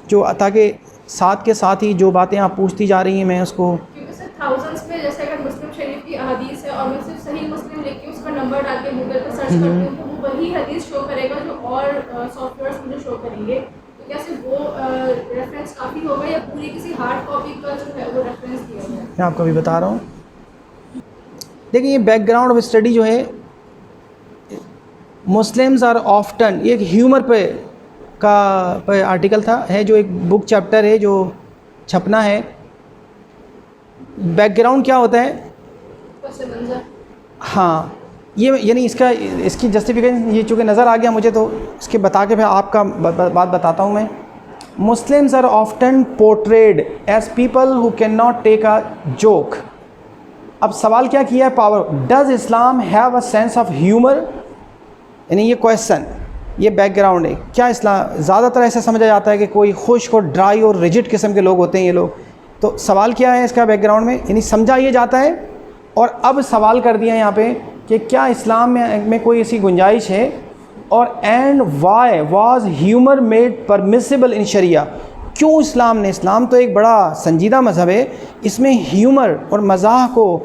जो ताकि साथ के साथ ही जो बातें आप पूछती जा रही हैं मैं उसको, क्योंकि सर थाउजेंड्स में जैसे अगर मुस्लिम शरीफ की हदीस है और मैं सिर्फ सही मुस्लिम लिख के उसका नंबर डाल के गूगल पर सर्च करती हूँ तो वो वही हदीस शो करेगा जो और सॉफ्टवेयर्स मुझे शो करेंगे। तो क्या सिर्फ वो रेफरेंस काफ़ी होगा या पूरी किसी हार्ड कॉपी का जो है वो रेफरेंस दिया गया है? मैं आपको अभी बता रहा हूँ। देखिए ये बैकग्राउंड ऑफ स्टडी जो है, मुस्लिम्स आर ऑफ्टन, ये एक ह्यूमर पे आर्टिकल था, है जो एक बुक चैप्टर है जो छपना है। बैकग्राउंड क्या होता है, पस मंज़र। हाँ ये यानी इसकी जस्टिफिकेशन ये चूँकि नज़र आ गया मुझे तो इसके बता के फिर आपका बात बताता हूँ मैं। Muslims are often portrayed as people who can not take a joke. अब सवाल क्या किया है, power, does Islam have a sense of humour, यानी ये क्वेश्चन, ये बैकग्राउंड है। क्या इस्लाम, ज़्यादातर ऐसा समझा जाता है कि कोई खुश्क और ड्राई और रिजिड किस्म के लोग होते हैं ये लोग। तो सवाल क्या है इसका बैकग्राउंड में, यानी समझा ये जाता है और अब सवाल कर दिया यहाँ पे कि क्या इस्लाम में कोई ऐसी गुंजाइश है, और and why was humour made permissible in sharia, क्यों इस्लाम तो एक बड़ा संजीदा मज़हब है, इसमें ह्यूमर और मज़ाह को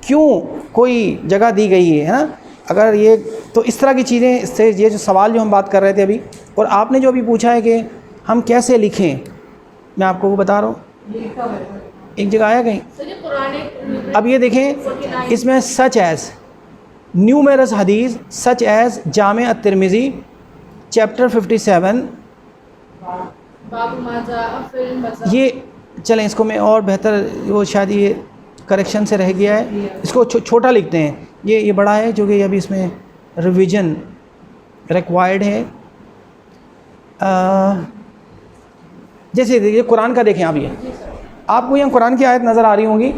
क्यों कोई जगह दी गई है ना। अगर ये तो इस तरह की चीज़ें, इससे ये जो सवाल जो हम बात कर रहे थे अभी, और आपने जो अभी पूछा है कि हम कैसे लिखें, मैं आपको वो बता रहा हूँ, एक जगह आया कहीं। अब ये देखें, इसमें सच एज़ न्यूमेरस हदीस सच एज़ जामे अत-तिरमिज़ी चैप्टर 57, ये चलें इसको मैं और बेहतर, वो शायद ये करेक्शन से रह गया है, इसको छोटा लिखते हैं, ये बड़ा है जो कि अभी इसमें रिवीजन रिक्वायर्ड है। जैसे ये कुरान का देखें आप, ये आपको यहाँ कुरान की आयत नज़र आ रही होंगी,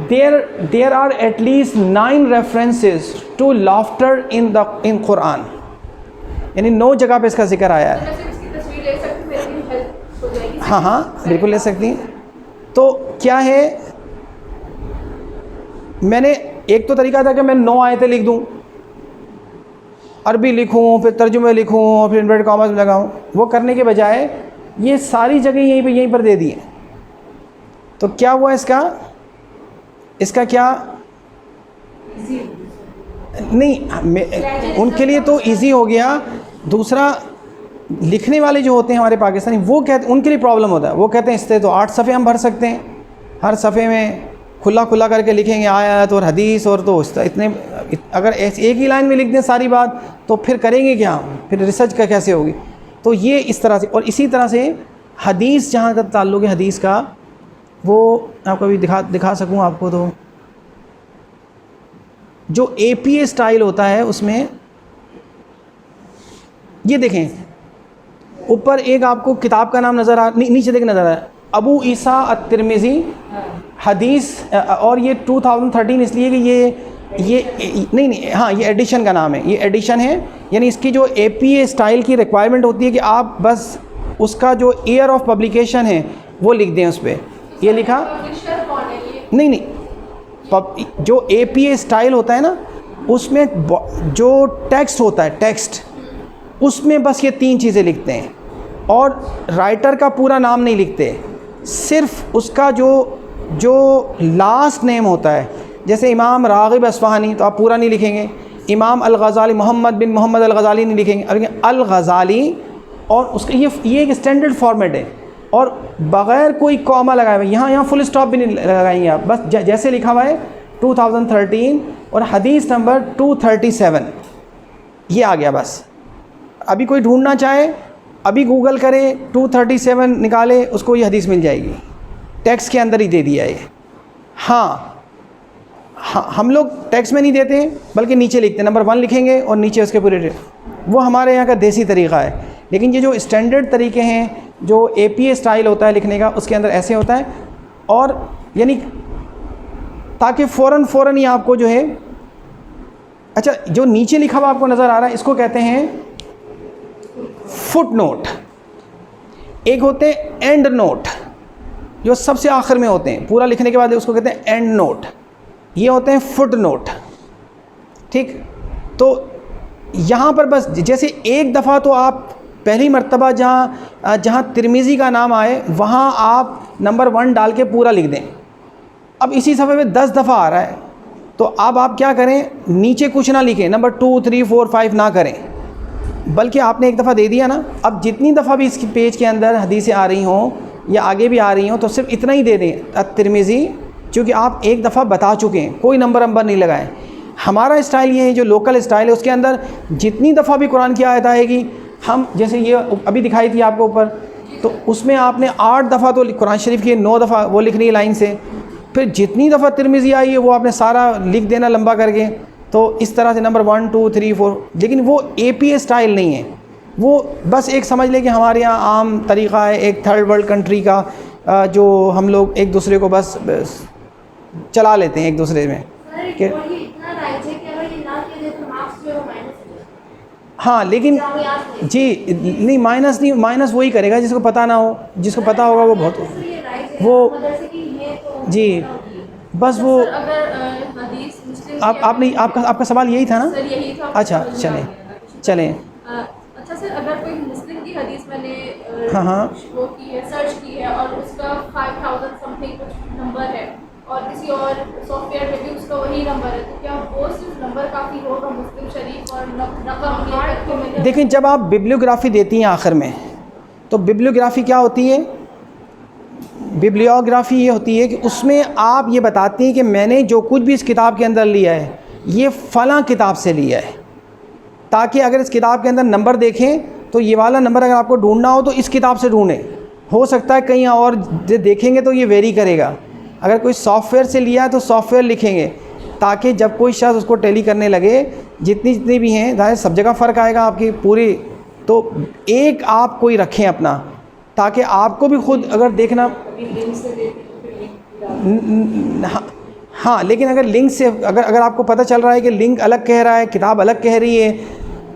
there are at least 9 references to laughter in Quran, यानी 9 जगह पे इसका जिक्र आया है। हाँ बिल्कुल ले सकती हैं। तो क्या है, मैंने एक तो तरीका था कि मैं 9 आयतें लिख दूँ, अरबी लिखूँ, फिर तर्जुमे लिखूँ, और फिर इन्वर्टेड कॉमास में लगाऊँ, वो करने के बजाय ये सारी जगह यहीं पर दे दी है। तो क्या हुआ इसका क्या नहीं, उनके लिए तो इजी हो गया। दूसरा, लिखने वाले जो होते हैं हमारे पाकिस्तानी, वो कहते, उनके लिए प्रॉब्लम होता है, वो कहते हैं इससे तो 8 सफ़े हम भर सकते हैं, हर सफ़े में खुला करके लिखेंगे आयत और हदीस, और तो इतने अगर एक ही लाइन में लिख दें सारी बात तो फिर करेंगे क्या, फिर रिसर्च का कैसे होगी। तो ये इस तरह से, और इसी तरह से हदीस, जहाँ का ताल्लुक़ है हदीस का, वो आपको अभी दिखा सकूँ आपको, तो जो APA स्टाइल होता है उसमें ये देखें, ऊपर एक आपको किताब का नाम नज़र नीचे देख नज़र आ रहा है, अबू ईसा अत-तिरमिज़ी हदीस, और ये 2013 इसलिए कि ये नहीं हाँ, ये एडिशन का नाम है, ये एडिशन है, यानी इसकी जो APA स्टाइल की रिक्वायरमेंट होती है कि आप बस उसका जो ईयर ऑफ पब्लिकेशन है वो लिख दें उस पर। ये लिखा नहीं, जो APA स्टाइल होता है ना, उसमें जो टेक्स्ट होता है, टेक्स्ट, उसमें बस ये 3 चीज़ें लिखते हैं, और राइटर का पूरा नाम नहीं लिखते, सिर्फ उसका जो लास्ट नेम होता है। जैसे इमाम राग़िब अस्फ़हानी, तो आप पूरा नहीं लिखेंगे, इमाम अल-ग़ज़ाली मोहम्मद बिन मोहम्मद अल-ग़ज़ाली नहीं लिखेंगे, अल-ग़ज़ाली, और उसका ये एक स्टैंडर्ड फॉर्मेट है, और बग़ैर कोई कॉमा लगाए हुए, यहाँ फुल स्टॉप भी नहीं लगाएंगे आप, बस जैसे लिखा हुआ है 2013 और हदीस नंबर 237, ये आ गया बस। अभी कोई ढूंढना चाहे, अभी गूगल करे, 237 निकाले, उसको ये हदीस मिल जाएगी, टेक्स्ट के अंदर ही दे दिया है। हाँ, हम लोग टेक्स्ट में नहीं देते, बल्कि नीचे लिखते हैं, नंबर 1 लिखेंगे और नीचे उसके पूरे, वो हमारे यहाँ का देसी तरीक़ा है। लेकिन ये जो स्टैंडर्ड तरीके हैं, जो APA स्टाइल होता है लिखने का, उसके अंदर ऐसे होता है, और यानी ताकि फ़ौरन ही आपको जो है, अच्छा जो नीचे लिखा हुआ आपको नज़र आ रहा है, इसको कहते हैं फुट नोट, एक होते हैं एंड नोट, जो सबसे आखिर में होते हैं, पूरा लिखने के बाद उसको कहते हैं एंड नोट, ये होते हैं फुट नोट। ठीक, तो यहाँ पर बस जैसे एक दफ़ा तो आप पहली मर्तबा जहाँ तिरमिज़ी का नाम आए वहाँ आप नंबर 1 डाल के पूरा लिख दें। अब इसी सफ़े में 10 दफ़ा आ रहा है, तो अब आप क्या करें, नीचे कुछ ना लिखें, नंबर 2, 3, 4, 5 ना करें, बल्कि आपने एक दफ़ा दे दिया ना, अब जितनी दफ़ा भी इस पेज के अंदर हदीसें आ रही हों या आगे भी आ रही हों, तो सिर्फ इतना ही दे दें, अत-तिरमिज़ी, क्योंकि आप एक दफ़ा बता चुके हैं, कोई नंबर नहीं लगाएं। हमारा स्टाइल ये है, जो लोकल स्टाइल है, उसके अंदर जितनी दफ़ा भी कुरान की आयत आएगी, हम जैसे ये अभी दिखाई थी आपको ऊपर, तो उसमें आपने 8 दफ़ा तो कुरान शरीफ की 9 दफ़ा वो लिखनी है लाइन से, फिर जितनी दफ़ा तिरमिज़ी आई है वो आपने सारा लिख देना लंबा करके। तो इस तरह से नंबर 1, 2, 3, 4, लेकिन वो APA स्टाइल नहीं है, वो बस एक समझ लें कि हमारे यहाँ आम तरीक़ा है एक थर्ड वर्ल्ड कंट्री का, जो हम लोग एक दूसरे को बस चला लेते हैं एक दूसरे में कि हाँ, लेकिन जी नहीं, माइनस वही करेगा जिसको पता ना हो, जिसको पता होगा वो बहुत, वो बस वो सर अगर हदीस मुस्लिम आपने आपका सवाल यही था ना? सर यही था। अच्छा चलें। अच्छा सर, अगर कोई मुस्लिम की हदीस मैंने हाँ वो की है, सर्च की है और उसका 5000 समथिंग कुछ नंबर है और किसी और सॉफ्टवेयर में भी उसका वही नंबर है, तो क्या वो सिर्फ नंबर काफ़ी होगा मुस्लिम शरीफ और रकम ये करके मैंने? देखिए, जब आप बिब्लियोग्राफी देती हैं आखिर में, तो बिब्लियोग्राफी क्या होती है? बिब्लियोग्राफी ये होती है कि उसमें आप ये बताती हैं कि मैंने जो कुछ भी इस किताब के अंदर लिया है ये फ़लाँ किताब से लिया है, ताकि अगर इस किताब के अंदर नंबर देखें तो ये वाला नंबर अगर आपको ढूंढना हो तो इस किताब से ढूंढें। हो सकता है कहीं और देखेंगे तो ये वेरी करेगा। अगर कोई सॉफ्टवेयर से लिया है तो सॉफ्टवेयर लिखेंगे, ताकि जब कोई शख्स उसको टैली करने लगे, जितनी भी हैं ज़ाहिर सब जगह फ़र्क आएगा आपकी पूरी, तो एक आप कोई रखें अपना, ताकि आपको भी खुद अगर देखना। हाँ, लेकिन अगर लिंक से अगर आपको पता चल रहा है कि लिंक अलग कह रहा है, किताब अलग कह रही है,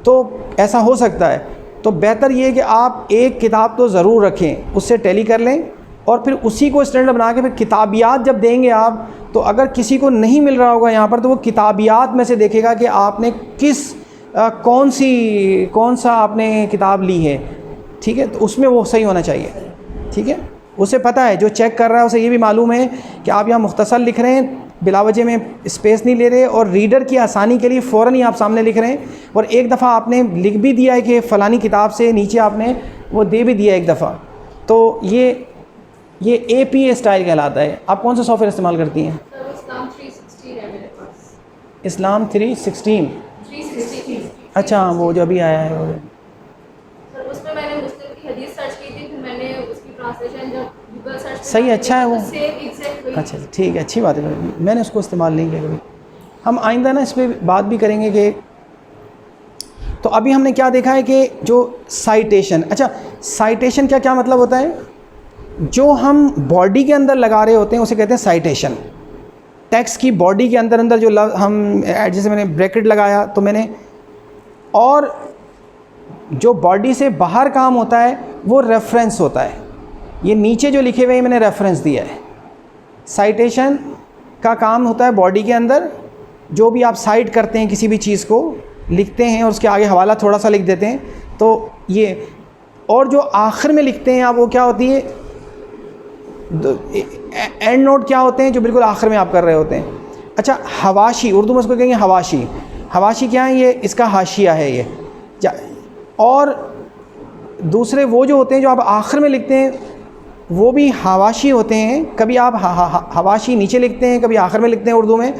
तो ऐसा हो सकता है। तो बेहतर ये है कि आप एक किताब तो ज़रूर रखें, उससे टैली कर लें और फिर उसी को स्टैंडर्ड बना के फिर किताबियात जब देंगे आप, तो अगर किसी को नहीं मिल रहा होगा यहाँ पर, तो वो किताबियात में से देखेगा कि आपने कौन सा आपने किताब ली है, ठीक है? तो उसमें वो सही होना चाहिए, ठीक है? उसे पता है, जो चेक कर रहा है उसे ये भी मालूम है कि आप यहाँ मुख्तसर लिख रहे हैं, बिलावजह में स्पेस नहीं ले रहे, और रीडर की आसानी के लिए फ़ौरन ही आप सामने लिख रहे हैं, और एक दफ़ा आपने लिख भी दिया है कि फ़लानी किताब से, नीचे आपने वो दे भी दिया एक दफ़ा। तो ये APA स्टाइल कहलाता है। आप कौन सा सॉफ्टवेयर इस्तेमाल करती हैं? इस्लाम 360 है मेरे पास। इस्लाम 316? 360। अच्छा, वो जो अभी आया है वो। सर उसमें मैंने मुस्लिम की हदीस सर्च की थी, फिर मैंने उसकी ट्रांसलेशन जब गूगल सर्च सही, अच्छा है वो। सेम एग्जैक्ट वही। अच्छा ठीक है, अच्छी बात है। मैंने उसको इस्तेमाल नहीं किया कभी। हम आइंदा ना इस पर बात भी करेंगे कि, तो अभी हमने क्या देखा है कि जो साइटेशन, अच्छा साइटेशन क्या मतलब होता है? जो हम बॉडी के अंदर लगा रहे होते हैं उसे कहते हैं साइटेशन। टेक्स्ट की बॉडी के अंदर जो हम जैसे मैंने ब्रैकेट लगाया तो मैंने, और जो बॉडी से बाहर काम होता है वो रेफरेंस होता है। ये नीचे जो लिखे हुए हैं मैंने रेफरेंस दिया है। साइटेशन का काम होता है बॉडी के अंदर, जो भी आप साइट करते हैं किसी भी चीज़ को लिखते हैं और उसके आगे हवाला थोड़ा सा लिख देते हैं, तो ये, और जो आखिर में लिखते हैं आप, वो क्या होती है? एंड नोट क्या होते हैं? जो बिल्कुल आखिर में आप कर रहे होते हैं। अच्छा, हवाशी, उर्दू में उसको कहेंगे हवाशी। हवाशी क्या है? ये इसका हाशिया है ये। और दूसरे वो जो होते हैं जो आप आखिर में लिखते हैं वो भी हवाशी होते हैं। कभी आप हवाशी नीचे लिखते हैं, कभी आखिर में लिखते हैं उर्दू में।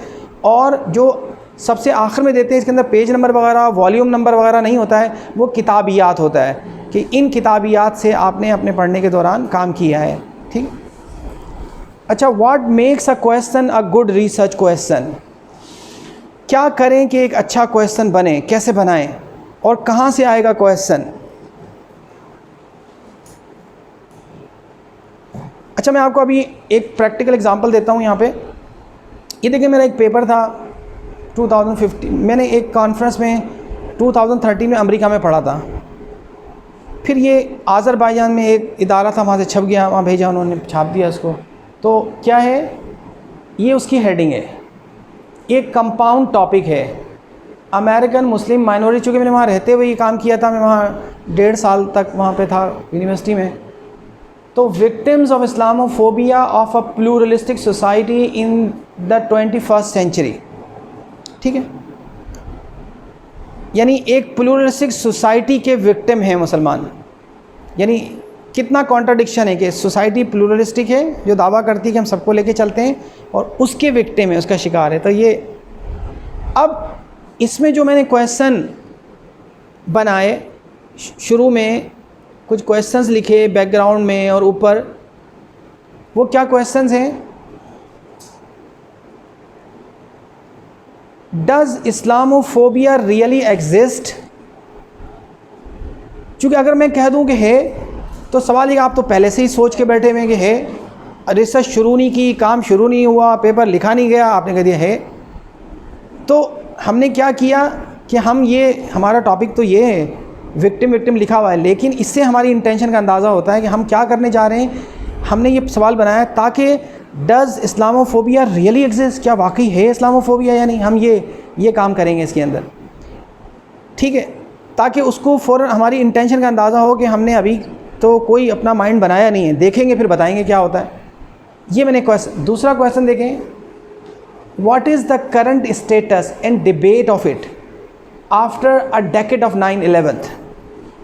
और जो सबसे आखिर में देते हैं इसके अंदर पेज नंबर वगैरह, वॉल्यूम नंबर वगैरह नहीं होता है, वो किताबियात होता है कि इन किताबियात से आपने अपने पढ़ने के दौरान काम किया है, ठीक। अच्छा, what makes a question a good research question? क्या करें कि एक अच्छा क्वेश्चन बने, कैसे बनाएं और कहाँ से आएगा क्वेश्चन? अच्छा, मैं आपको अभी एक प्रैक्टिकल एग्जांपल देता हूँ यहाँ पे। ये देखिए, मेरा एक पेपर था 2015, मैंने एक कॉन्फ्रेंस में 2013 में अमेरिका में पढ़ा था। फिर ये आज़रबाईजान में एक इदारा था, वहाँ से छप गया, वहाँ भेजा, उन्होंने छाप दिया इसको। तो क्या है ये? उसकी हेडिंग है, एक कंपाउंड टॉपिक है, अमेरिकन मुस्लिम माइनॉरिटी। चूँकि मैंने वहाँ रहते हुए ये काम किया था, मैं वहाँ 1.5 साल तक वहाँ पे था यूनिवर्सिटी में। तो victims of Islamophobia of a pluralistic society in the 21st century, ठीक है। यानी एक प्लूरलिस्टिक सोसाइटी के विक्टिम हैं मुसलमान। यानी कितना कॉन्ट्राडिक्शन है कि सोसाइटी प्लूरलिस्टिक है, जो दावा करती है कि हम सबको लेके चलते हैं, और उसके विक्टिम है, उसका शिकार है। तो ये, अब इसमें जो मैंने क्वेश्चन बनाए, शुरू में कुछ क्वेश्चंस लिखे बैकग्राउंड में और ऊपर, वो क्या क्वेश्चंस हैं? Does Islamophobia really exist? चूँकि अगर मैं कह दूं कि है, तो सवाल ये, आप तो पहले से ही सोच के बैठे हुए कि है, रिसर्च शुरू नहीं की, काम शुरू नहीं हुआ, पेपर लिखा नहीं गया, आपने कह दिया है। तो हमने क्या किया कि हम ये, हमारा टॉपिक तो ये है, विक्टिम लिखा हुआ है, लेकिन इससे हमारी इंटेंशन का अंदाज़ा होता है कि हम क्या करने जा रहे हैं। हमने ये सवाल बनाया ताकि डज़ इस्लामोफोबिया रियली एग्जिस्ट, क्या वाकई है इस्लामोफोबिया या नहीं। हम ये काम करेंगे इसके अंदर, ठीक है, ताकि उसको फ़ौरन हमारी इंटेंशन का अंदाज़ा हो कि हमने अभी तो कोई अपना माइंड बनाया नहीं है, देखेंगे फिर बताएंगे क्या होता है। ये मैंने क्वेश्चन, दूसरा क्वेश्चन देखें, what is the current status and debate of it after a decade of 9/11,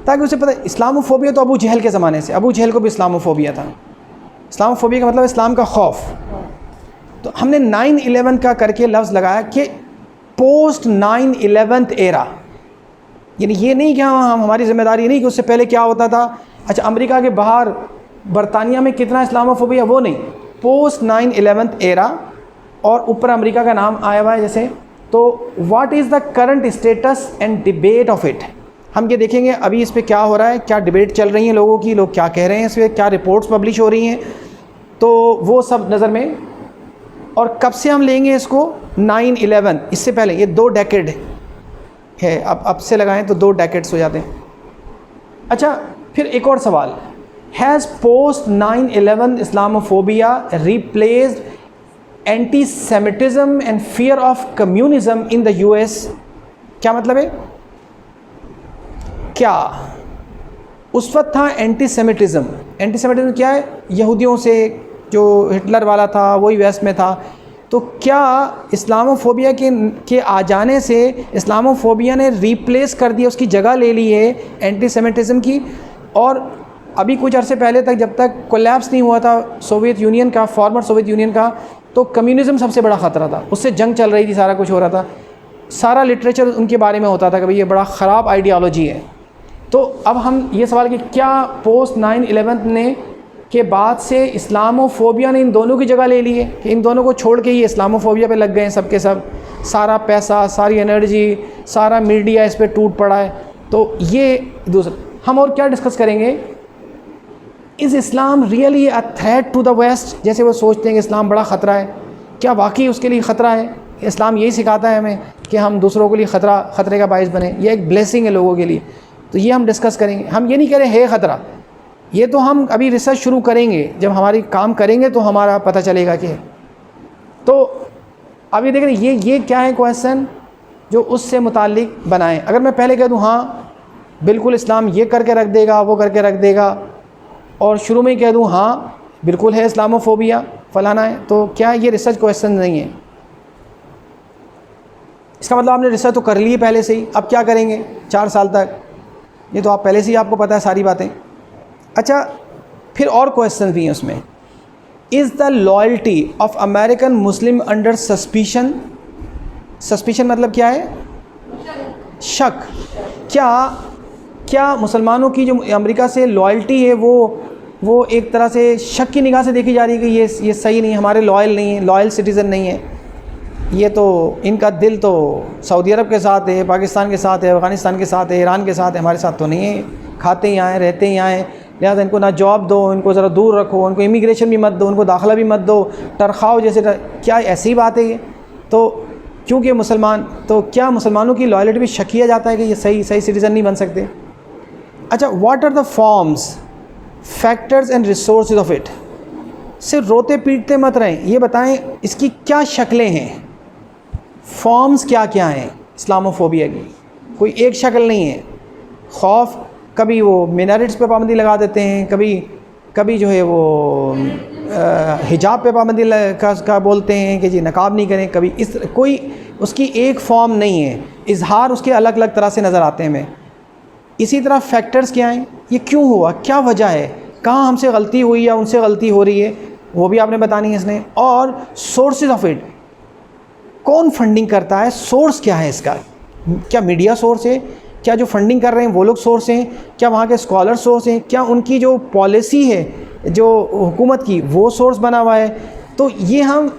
ताकि उसे पता। इस्लामोफोबिया तो अबू जहल के ज़माने से, अबू जहल को भी इस्लामोफोबिया था। इस्लामोफोबिया का मतलब इस्लाम का खौफ। तो हमने 9/11 का करके लफ्ज़ लगाया कि पोस्ट 9/11 एरा, यानी ये नहीं कि हम हमारी ज़िम्मेदारी नहीं कि उससे पहले क्या होता था। अच्छा, अमेरिका के बाहर बरतानिया में कितना इस्लामोफोबिया, वो नहीं, पोस्ट 9/11 एरा, और ऊपर अमेरिका का नाम आया हुआ है जैसे। तो what is the current status and debate of it, हम ये देखेंगे अभी इस पे क्या हो रहा है, क्या डिबेट चल रही है लोगों की, लोग क्या कह रहे हैं इस पर, क्या रिपोर्ट्स पब्लिश हो रही हैं, तो वो सब नज़र में। और कब से हम लेंगे इसको, 9/11, इससे पहले ये 2 डेकेड है, अब से लगाएं तो 2 डेकेड्स हो जाते हैं। अच्छा, फिर एक और सवाल, has post 9/11 Islamophobia replaced anti semitism and fear of communism in the US, क्या मतलब है, क्या उस वक्त था एंटी सेमिटिज़म। एंटी सेमिटिज़म क्या है, यहूदियों से जो हिटलर वाला था वही वेस्ट में था। तो क्या इस्लामोफोबिया के आ जाने से इस्लामोफोबिया ने रिप्लेस कर दिया, उसकी जगह ले ली है एंटी सेमिटिज़म की। और अभी कुछ अरसे पहले तक, जब तक कोलैप्स नहीं हुआ था सोवियत यूनियन का, फॉर्मर सोवियत यूनियन का, तो कम्युनिज़म सबसे बड़ा ख़तरा था, उससे जंग चल रही थी, सारा कुछ हो रहा था, सारा लिटरेचर उनके बारे में होता था कि भाई ये बड़ा ख़राब आइडियालॉजी है। तो अब हम ये सवाल कि क्या पोस्ट 9/11 ने के बाद से इस्लामोफोबिया ने इन दोनों की जगह ले ली है, कि इन दोनों को छोड़ के ये इस्लामोफोबिया पे लग गए हैं सब के सब, सारा पैसा, सारी एनर्जी, सारा मीडिया इस पर टूट पड़ा है। तो ये दूसरा हम और क्या डिस्कस करेंगे, is Islam really a threat to the West, जैसे वो सोचते हैं कि इस्लाम बड़ा ख़तरा है, क्या वाकई उसके लिए ख़तरा है। इस्लाम यही सिखाता है हमें कि हम दूसरों के लिए ख़तरे का बाइस बने, यह एक ब्लेसिंग है लोगों के लिए। तो ये हम डिस्कस करेंगे। हम ये नहीं कह रहे है ख़तरा, ये तो हम अभी रिसर्च शुरू करेंगे, जब हमारी काम करेंगे तो हमारा पता चलेगा कि। तो अब ये देख रहे ये क्या है क्वेश्चन जो उससे मुताल्लिक बनाएं। अगर मैं पहले कह दूँ हाँ बिल्कुल इस्लाम ये करके रख देगा, वो करके रख देगा, और शुरू में ही कह दूँ हाँ बिल्कुल है इस्लामोफोबिया फलाना है, तो क्या ये रिसर्च क्वेश्चन नहीं है। इसका मतलब आपने रिसर्च तो कर ली है पहले से ही, अब क्या करेंगे 4 साल तक, ये तो आप पहले से ही आपको पता है सारी बातें। अच्छा, फिर और क्वेश्चन भी हैं उसमें, is the loyalty of American Muslim under suspicion. Suspicion मतलब क्या है, शक। क्या मुसलमानों की जो अमेरिका से लॉयल्टी है वो एक तरह से शक की निगाह से देखी जा रही है कि ये सही नहीं है, हमारे लॉयल नहीं है, लॉयल सिटीज़न नहीं है, ये तो इनका दिल तो सऊदी अरब के साथ है, पाकिस्तान के साथ है, अफ़गानिस्तान के साथ है, ईरान के साथ है, हमारे साथ तो नहीं है, खाते ही आए रहते ही आए, लिहाजा इनको ना जॉब दो, इनको ज़रा दूर रखो, उनको इमिग्रेशन भी मत दो, उनको दाखिला भी मत दो, टरखाओ जैसे क्या ऐसी बात है ये। तो क्योंकि मुसलमान, तो क्या मुसलमानों की लॉयल्टी भी शक किया जाता है कि ये सही सिटीज़न नहीं बन सकते। अच्छा, what are the forms, factors and resources of it. सिर्फ रोते पीटते मत रहें, ये बताएं इसकी क्या शक्लें हैं, फॉर्म्स क्या क्या हैं इस्लामोफोबिया की। कोई एक शक्ल नहीं है। खौफ, कभी वो मिनारेट्स पे पाबंदी लगा देते हैं, कभी जो है वो हिजाब पे पाबंदी का बोलते हैं कि जी नकाब नहीं करें, कभी इस कोई उसकी एक फॉर्म नहीं है, इजहार उसके अलग अलग तरह से नज़र आते हैं हमें। इसी तरह फैक्टर्स क्या हैं, ये क्यों हुआ, क्या वजह है, कहाँ हमसे गलती हुई या उनसे गलती हो रही है, वो भी आपने बतानी है इसने। और सोर्सेज ऑफ इट, कौन फंडिंग करता है, सोर्स क्या है इसका, क्या मीडिया सोर्स है, क्या जो फंडिंग कर रहे हैं वो लोग सोर्स हैं, क्या वहाँ के स्कॉलर सोर्स हैं, क्या उनकी जो पॉलिसी है जो हुकूमत की वो सोर्स बना हुआ है। तो ये हम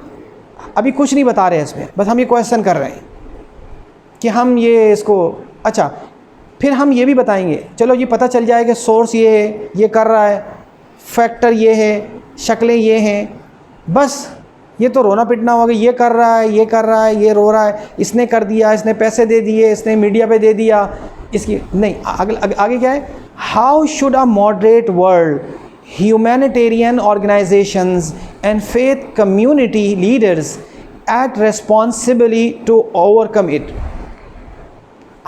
अभी कुछ नहीं बता रहे हैं इसमें, बस हम ये क्वेश्चन कर रहे हैं कि हम ये इसको। अच्छा, फिर हम ये भी बताएंगे, चलो ये पता चल जाए कि सोर्स ये है, ये कर रहा है, फैक्टर ये है, शक्लें ये हैं, बस ये तो रोना पिटना होगा, ये कर रहा है, ये कर रहा है, ये रो रहा है, इसने कर दिया, इसने पैसे दे दिए, इसने मीडिया पे दे दिया, इसकी नहीं। आगे क्या है, how should a moderate world humanitarian organizations and faith community leaders act responsibly to overcome it.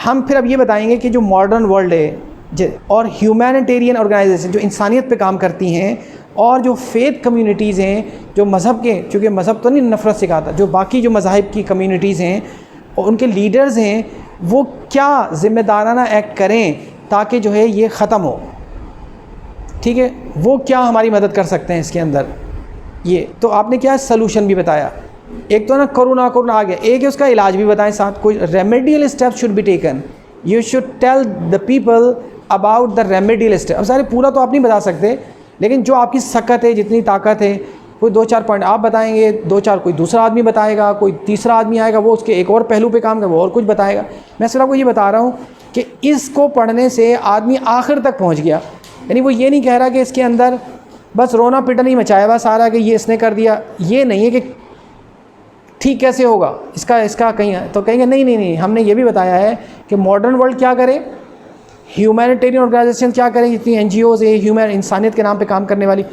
हम फिर अब ये बताएंगे कि जो मॉडर्न वर्ल्ड है और ह्यूमैनिटेरियन ऑर्गेनाइजेशन जो इंसानियत पे काम करती हैं और जो फेथ कम्युनिटीज़ हैं जो मज़हब के, चूँकि मज़हब तो नहीं नफ़रत सिखाता, जो बाकी जो मज़ाहिब की कम्युनिटीज़ हैं और उनके लीडर्स हैं, वो क्या ज़िम्मेदाराना एक्ट करें ताकि जो है ये ख़त्म हो। ठीक है, वो क्या हमारी मदद कर सकते हैं इसके अंदर। ये तो आपने क्या सलूशन भी बताया, एक तो ना करो आ गया, एक है उसका इलाज भी बताएं साथ। कोई remedial step should be taken, you should tell the people about the remedial step. अब सारे पूरा तो आप नहीं बता सकते, लेकिन जो आपकी सकत है, जितनी ताकत है, कोई 2-4 पॉइंट आप बताएंगे, 2-4 कोई दूसरा आदमी बताएगा, कोई तीसरा आदमी आएगा वो उसके एक और पहलू पे काम कर वो और कुछ बताएगा। मैं सिर्फ आपको ये बता रहा हूँ कि इसको पढ़ने से आदमी आखिर तक पहुँच गया। यानी वो ये नहीं कह रहा कि इसके अंदर बस रोना पिटना ही मचाया हुआ सारा कि ये इसने कर दिया, ये नहीं है कि ठीक कैसे होगा इसका कहीं, तो कहेंगे नहीं, हमने ये भी बताया है कि मॉडर्न वर्ल्ड क्या करे, ह्यूमैनिटेरियन ऑर्गेनाइजेशन क्या करें, जितनी NGOs है ह्यूमन इंसानियत के नाम पे काम करने वाली,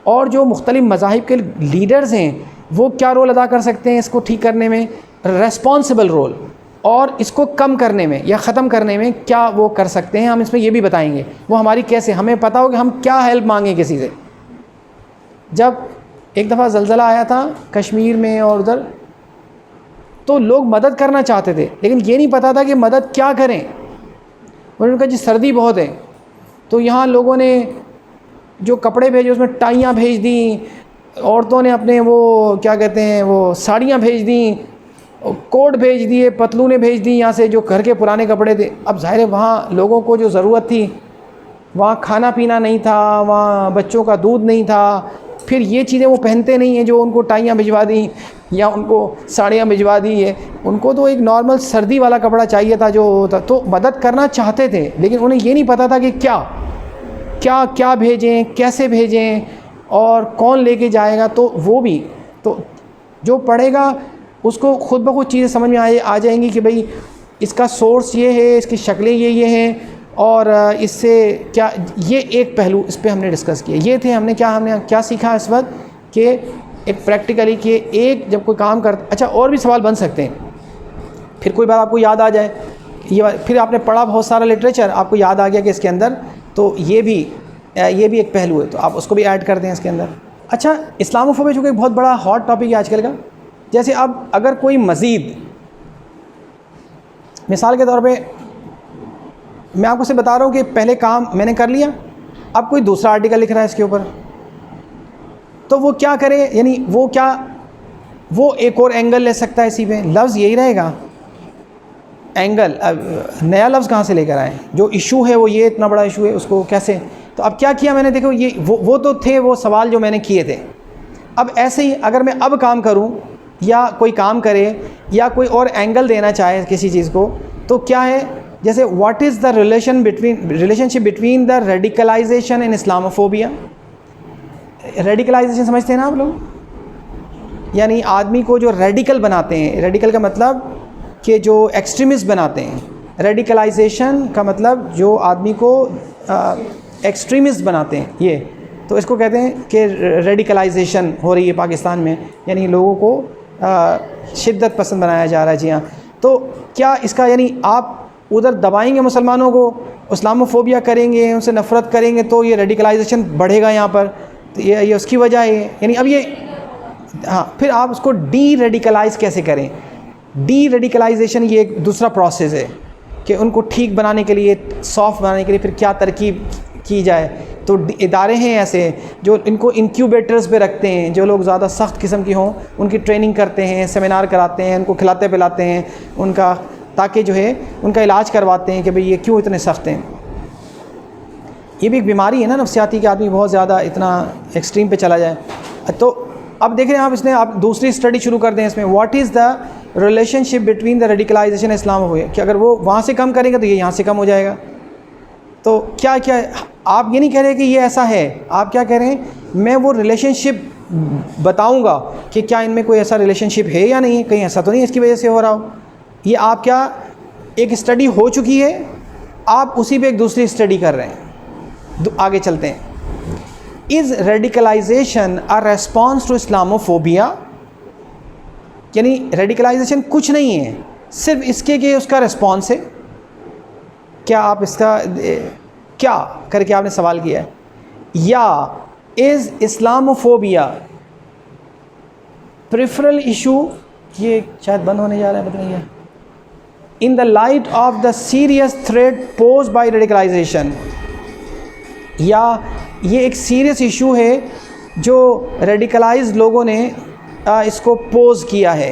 और जो मुख्तलिफ मज़ाहिब के लीडर्स हैं वो क्या रोल अदा कर सकते हैं इसको ठीक करने में, रेस्पॉन्सिबल रोल, और इसको कम करने में या ख़त्म करने में क्या वो कर सकते हैं, हम इसमें ये भी बताएंगे। वो हमारी कैसे, हमें पता हो कि हम क्या हेल्प मांगें किसी से। जब एक दफ़ा ज़लज़ला आया था कश्मीर में और उधर, तो लोग मदद करना चाहते थे लेकिन ये नहीं पता था कि मदद क्या करें। उन्होंने कहा जी सर्दी बहुत है, तो यहाँ लोगों ने जो कपड़े भेजे उसमें टाइयाँ भेज दी, औरतों ने अपने वो क्या कहते हैं वो साड़ियाँ भेज दी, कोट भेज दिए, पतलूनें भेज दी यहाँ से जो घर के पुराने कपड़े थे। अब ज़ाहिर है वहाँ लोगों को जो ज़रूरत थी, वहाँ खाना पीना नहीं था, वहाँ बच्चों का दूध नहीं था, फिर ये चीज़ें वो पहनते नहीं हैं जो उनको टाइयाँ भिजवा दी या उनको साड़ियाँ भिजवा दी है, उनको तो एक नॉर्मल सर्दी वाला कपड़ा चाहिए था जो था। तो मदद करना चाहते थे लेकिन उन्हें ये नहीं पता था कि क्या भेजें, कैसे भेजें और कौन लेके जाएगा। तो वो भी तो जो पढ़ेगा उसको खुद ब खुद चीज़ें समझ में आ जाएंगी कि भाई इसका सोर्स ये है, इसकी शक्लें ये हैं और इससे क्या, ये एक पहलू इस पर हमने डिस्कस किया। ये थे हमने क्या सीखा इस वक्त कि एक प्रैक्टिकली कि एक जब कोई काम कर, अच्छा और भी सवाल बन सकते हैं, फिर कोई बात आपको याद आ जाए, ये फिर आपने पढ़ा बहुत सारा लिटरेचर, आपको याद आ गया कि इसके अंदर तो ये भी एक पहलू है, तो आप उसको भी ऐड कर दें इसके अंदर। अच्छा, इस्लामोफोबिया चूँकि एक बहुत बड़ा हॉट टॉपिक है आजकल का, जैसे अब अगर कोई मज़ीद मिसाल के तौर पे मैं आपको से बता रहा हूँ कि पहले काम मैंने कर लिया, अब कोई दूसरा आर्टिकल लिख रहा है इसके ऊपर, तो वो क्या करे, यानी वो एक और एंगल ले सकता है इसी पे, लफ्ज़ यही रहेगा एंगल, अब नया लफ्ज़ कहाँ से लेकर आए, जो इशू है वो ये इतना बड़ा इशू है उसको कैसे। तो अब क्या किया मैंने, देखो ये वो तो थे वो सवाल जो मैंने किए थे। अब ऐसे ही अगर मैं अब काम करूं या कोई काम करे या कोई और एंगल देना चाहे किसी चीज़ को, तो क्या है, जैसे what is the relationship between the radicalisation and Islamophobia. Radicalisation समझते हैं ना आप लोग, यानी आदमी को जो रेडिकल बनाते हैं, रेडिकल का मतलब कि जो एक्सट्रीमिस्ट बनाते हैं, रेडिकलाइजेशन का मतलब जो आदमी को एक्सट्रीमिस्ट बनाते हैं, ये तो इसको कहते हैं कि रेडिकलाइजेशन हो रही है पाकिस्तान में, यानी लोगों को शिद्दत पसंद बनाया जा रहा है। जी हाँ, तो क्या इसका यानी आप उधर दबाएंगे मुसलमानों को, इस्लामोफोबिया करेंगे, उनसे नफ़रत करेंगे, तो ये रेडिकलाइजेशन बढ़ेगा यहाँ पर, तो ये उसकी वजह है। यानी अब ये हाँ, फिर आप उसको डी रेडिकलाइज कैसे करें। डी रेडिकलाइजेशन ये एक दूसरा प्रोसेस है कि उनको ठीक बनाने के लिए, सॉफ्ट बनाने के लिए फिर क्या तरकीब की जाए। तो इदारे हैं ऐसे जो इनको इंक्यूबेटर्स पे रखते हैं, जो लोग ज़्यादा सख्त किस्म की हों उनकी ट्रेनिंग करते हैं, सेमिनार कराते हैं, उनको खिलाते पिलाते हैं उनका, ताकि जो है उनका इलाज करवाते हैं कि भाई ये क्यों इतने सख्त हैं। ये भी एक बीमारी है ना नफ्सियाती, कि आदमी बहुत ज़्यादा इतना एक्सट्रीम पे चला जाए। तो अब देख रहे हैं आप दूसरी स्टडी शुरू कर दें इसमें, what is the relationship between the radicalisation Islam हो, कि अगर वो वहाँ से कम करेंगे तो ये यहाँ से कम हो जाएगा। तो क्या आप ये नहीं कह रहे कि ये ऐसा है, आप क्या कह रहे हैं, मैं वो रिलेशनशिप बताऊंगा कि क्या इनमें कोई ऐसा रिलेशनशिप है या नहीं है, कहीं ऐसा तो नहीं इसकी वजह से हो रहा हो। ये आप क्या एक स्टडी हो चुकी है, आप उसी पे एक दूसरी स्टडी कर रहे हैं। आगे चलते हैं। Is radicalisation a response to Islamophobia, यानी रेडिकलाइजेशन कुछ नहीं है, सिर्फ इसके कि उसका रिस्पॉन्स है। क्या आप इसका क्या करके आपने सवाल किया है? या इज़ इस्लामोफोबिया प्रेफरल इशू, ये शायद बंद होने जा रहा है, पता नहीं है, in the light of the serious threat pose by radicalisation, या ये एक सीरियस इशू है जो रेडिकलाइज लोगों ने इसको पोज किया है,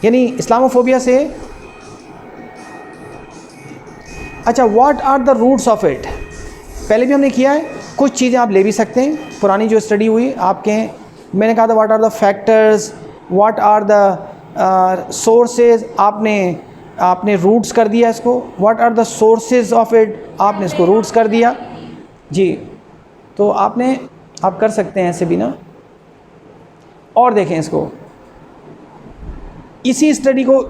यानी इस्लामोफोबिया से। अच्छा, what are the roots of it, पहले भी हमने किया है, कुछ चीज़ें आप ले भी सकते हैं, पुरानी जो स्टडी हुई आपके, मैंने कहा था what are the factors, what are the sources, आपने रूट्स कर दिया इसको, what are the sources of it, आपने इसको रूट्स कर दिया जी। तो आप कर सकते हैं ऐसे भी ना। और देखें इसको, इसी स्टडी को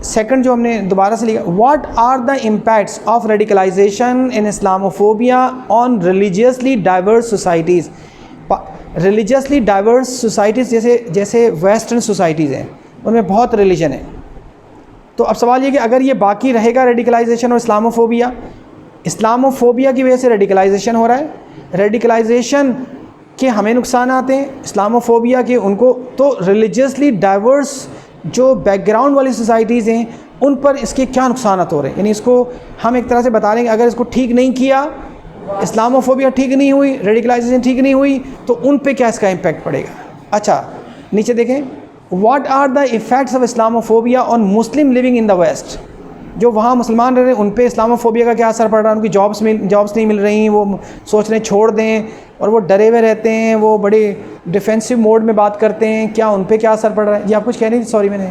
सेकंड जो हमने दोबारा से लिखा, what are the impacts of radicalisation in Islamophobia on religiously diverse societies. Religiously diverse societies जैसे वेस्टर्न सोसाइटीज़ हैं, उनमें बहुत रिलीजन है। तो अब सवाल ये कि अगर ये बाकी रहेगा रेडिकलाइजेशन और इस्लामोफोबिया की वजह से रेडिकलाइजेशन हो रहा है, रेडिकलाइजेशन के हमें नुकसान आते हैं, इस्लामोफोबिया के उनको, तो रिलीजियसली डाइवर्स जो बैकग्राउंड वाली सोसाइटीज़ हैं उन पर इसके क्या नुकसान हो रहे हैं। यानी इसको हम एक तरह से बता देंगे, अगर इसको ठीक नहीं किया, इस्लामोफोबिया ठीक नहीं हुई, रेडिकलाइजेशन ठीक नहीं हुई, तो उन पे क्या इसका इम्पैक्ट पड़ेगा। अच्छा, नीचे देखें, what are the effects of Islamophobia on Muslim living in the West. जो वहाँ मुसलमान रह रहे हैं उन पे इस्लामोफोबिया का क्या असर पड़ रहा है, उनकी जॉब्स नहीं मिल रही, वो सोच रहे हैं छोड़ दें, और वो डरे हुए रहते हैं, वो बड़े डिफेंसिव मोड में बात करते हैं, क्या उन पे क्या असर पड़ रहा है। ये आप कुछ कह रही थी, सॉरी मैंने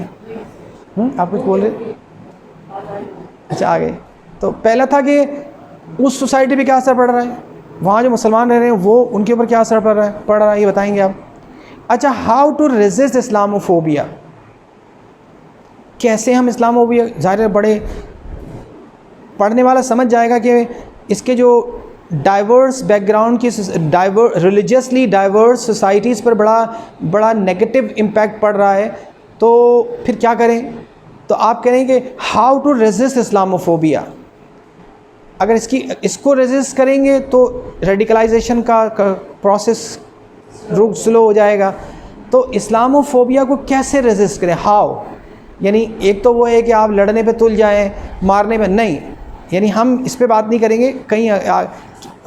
आप कुछ बोल रहे, अच्छा आ गए। तो पहला था कि उस सोसाइटी पे क्या असर पड़ रहा है, वहाँ जो मुसलमान रह रहे हैं वो उनके ऊपर क्या असर पड़ रहा है, ये बताएंगे आप। अच्छा, हाउ टू रेजिस्ट इस्लामोफोबिया, कैसे हम इस्लामोफोबिया, ज़ाहिर बड़े पढ़ने वाला समझ जाएगा कि इसके जो डाइवर्स बैकग्राउंड की रिलीजियसली डाइवर्स सोसाइटीज़ पर बड़ा नेगेटिव इम्पैक्ट पड़ रहा है, तो फिर क्या करें। तो आप कह रहे हैं कि हाउ टू रेजिस्ट इस्लामोफोबिया। अगर इसको रेजिस्ट करेंगे तो रेडिकलाइजेशन का प्रोसेस स्लो हो जाएगा। तो इस्लामोफोबिया को कैसे रेजिस्ट करें, हाउ, यानी एक तो वो है कि आप लड़ने पे तुल जाएं, मारने में नहीं, यानी हम इस पे बात नहीं करेंगे कहीं,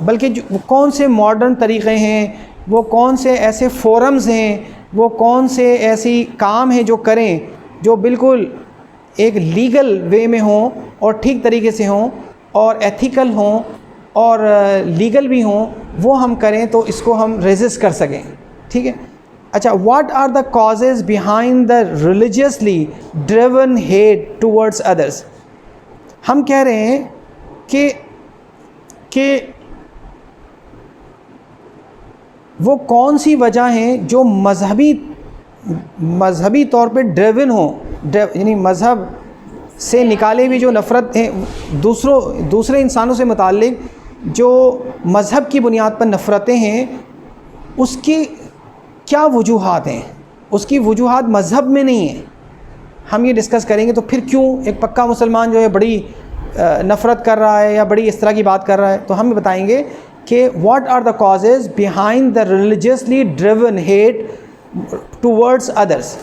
बल्कि कौन से मॉडर्न तरीक़े हैं, वो कौन से ऐसे फोरम्स हैं, वो कौन से ऐसी काम हैं जो करें जो बिल्कुल एक लीगल वे में हों और ठीक तरीके से हों और एथिकल हों और लीगल भी हों, वो हम करें तो इसको हम रेजिस्ट कर सकें। ठीक है। अच्छा, what are the causes behind the religiously driven hate towards others. हम कह रहे हैं कि वो कौन सी वजह हैं जो मज़हबी तौर पे ड्रिवन हो, यानी मज़हब से निकाले हुई जो नफ़रत हैं दूसरे इंसानों से मुताल्लिक़, जो मज़हब की बुनियाद पर नफ़रतें हैं, उसकी क्या वजूहात हैं। उसकी वजूहात मज़हब में नहीं है, हम ये डिस्कस करेंगे। तो फिर क्यों एक पक्का मुसलमान जो है बड़ी नफ़रत कर रहा है या बड़ी इस तरह की बात कर रहा है, तो हम बताएंगे कि what are the causes behind the religiously driven hate towards others.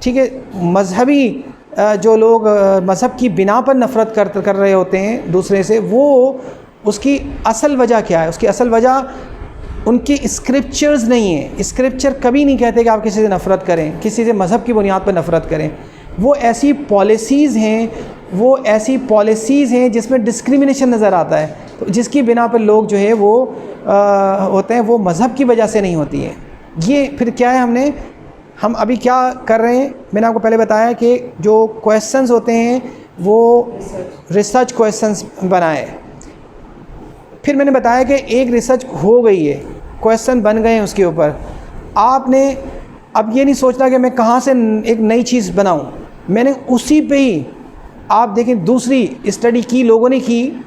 ठीक है, मज़हबी जो लोग मज़हब की बिना पर नफ़रत कर रहे होते हैं दूसरे से, वो उसकी असल वजह क्या है। उसकी असल वजह उनकी स्क्रिप्चर्स नहीं है। स्क्रिप्चर कभी नहीं कहते कि आप किसी से नफ़रत करें, किसी से मज़हब की बुनियाद पर नफ़रत करें। वो ऐसी पॉलिसीज़ हैं जिसमें डिस्क्रिमिनेशन नज़र आता है, तो जिसकी बिना पर लोग जो है वो होते हैं, वो मज़हब की वजह से नहीं होती है। ये फिर क्या है, हम अभी क्या कर रहे हैं, मैंने आपको पहले बताया कि जो क्वेश्चंस होते हैं वो रिसर्च क्वेश्चंस बनाए। फिर मैंने बताया कि एक रिसर्च हो गई है, क्वेश्चन बन गए हैं उसके ऊपर। आपने अब ये नहीं सोचना कि मैं कहाँ से एक नई चीज़ बनाऊँ, मैंने उसी पे ही, आप देखें दूसरी स्टडी की लोगों ने की,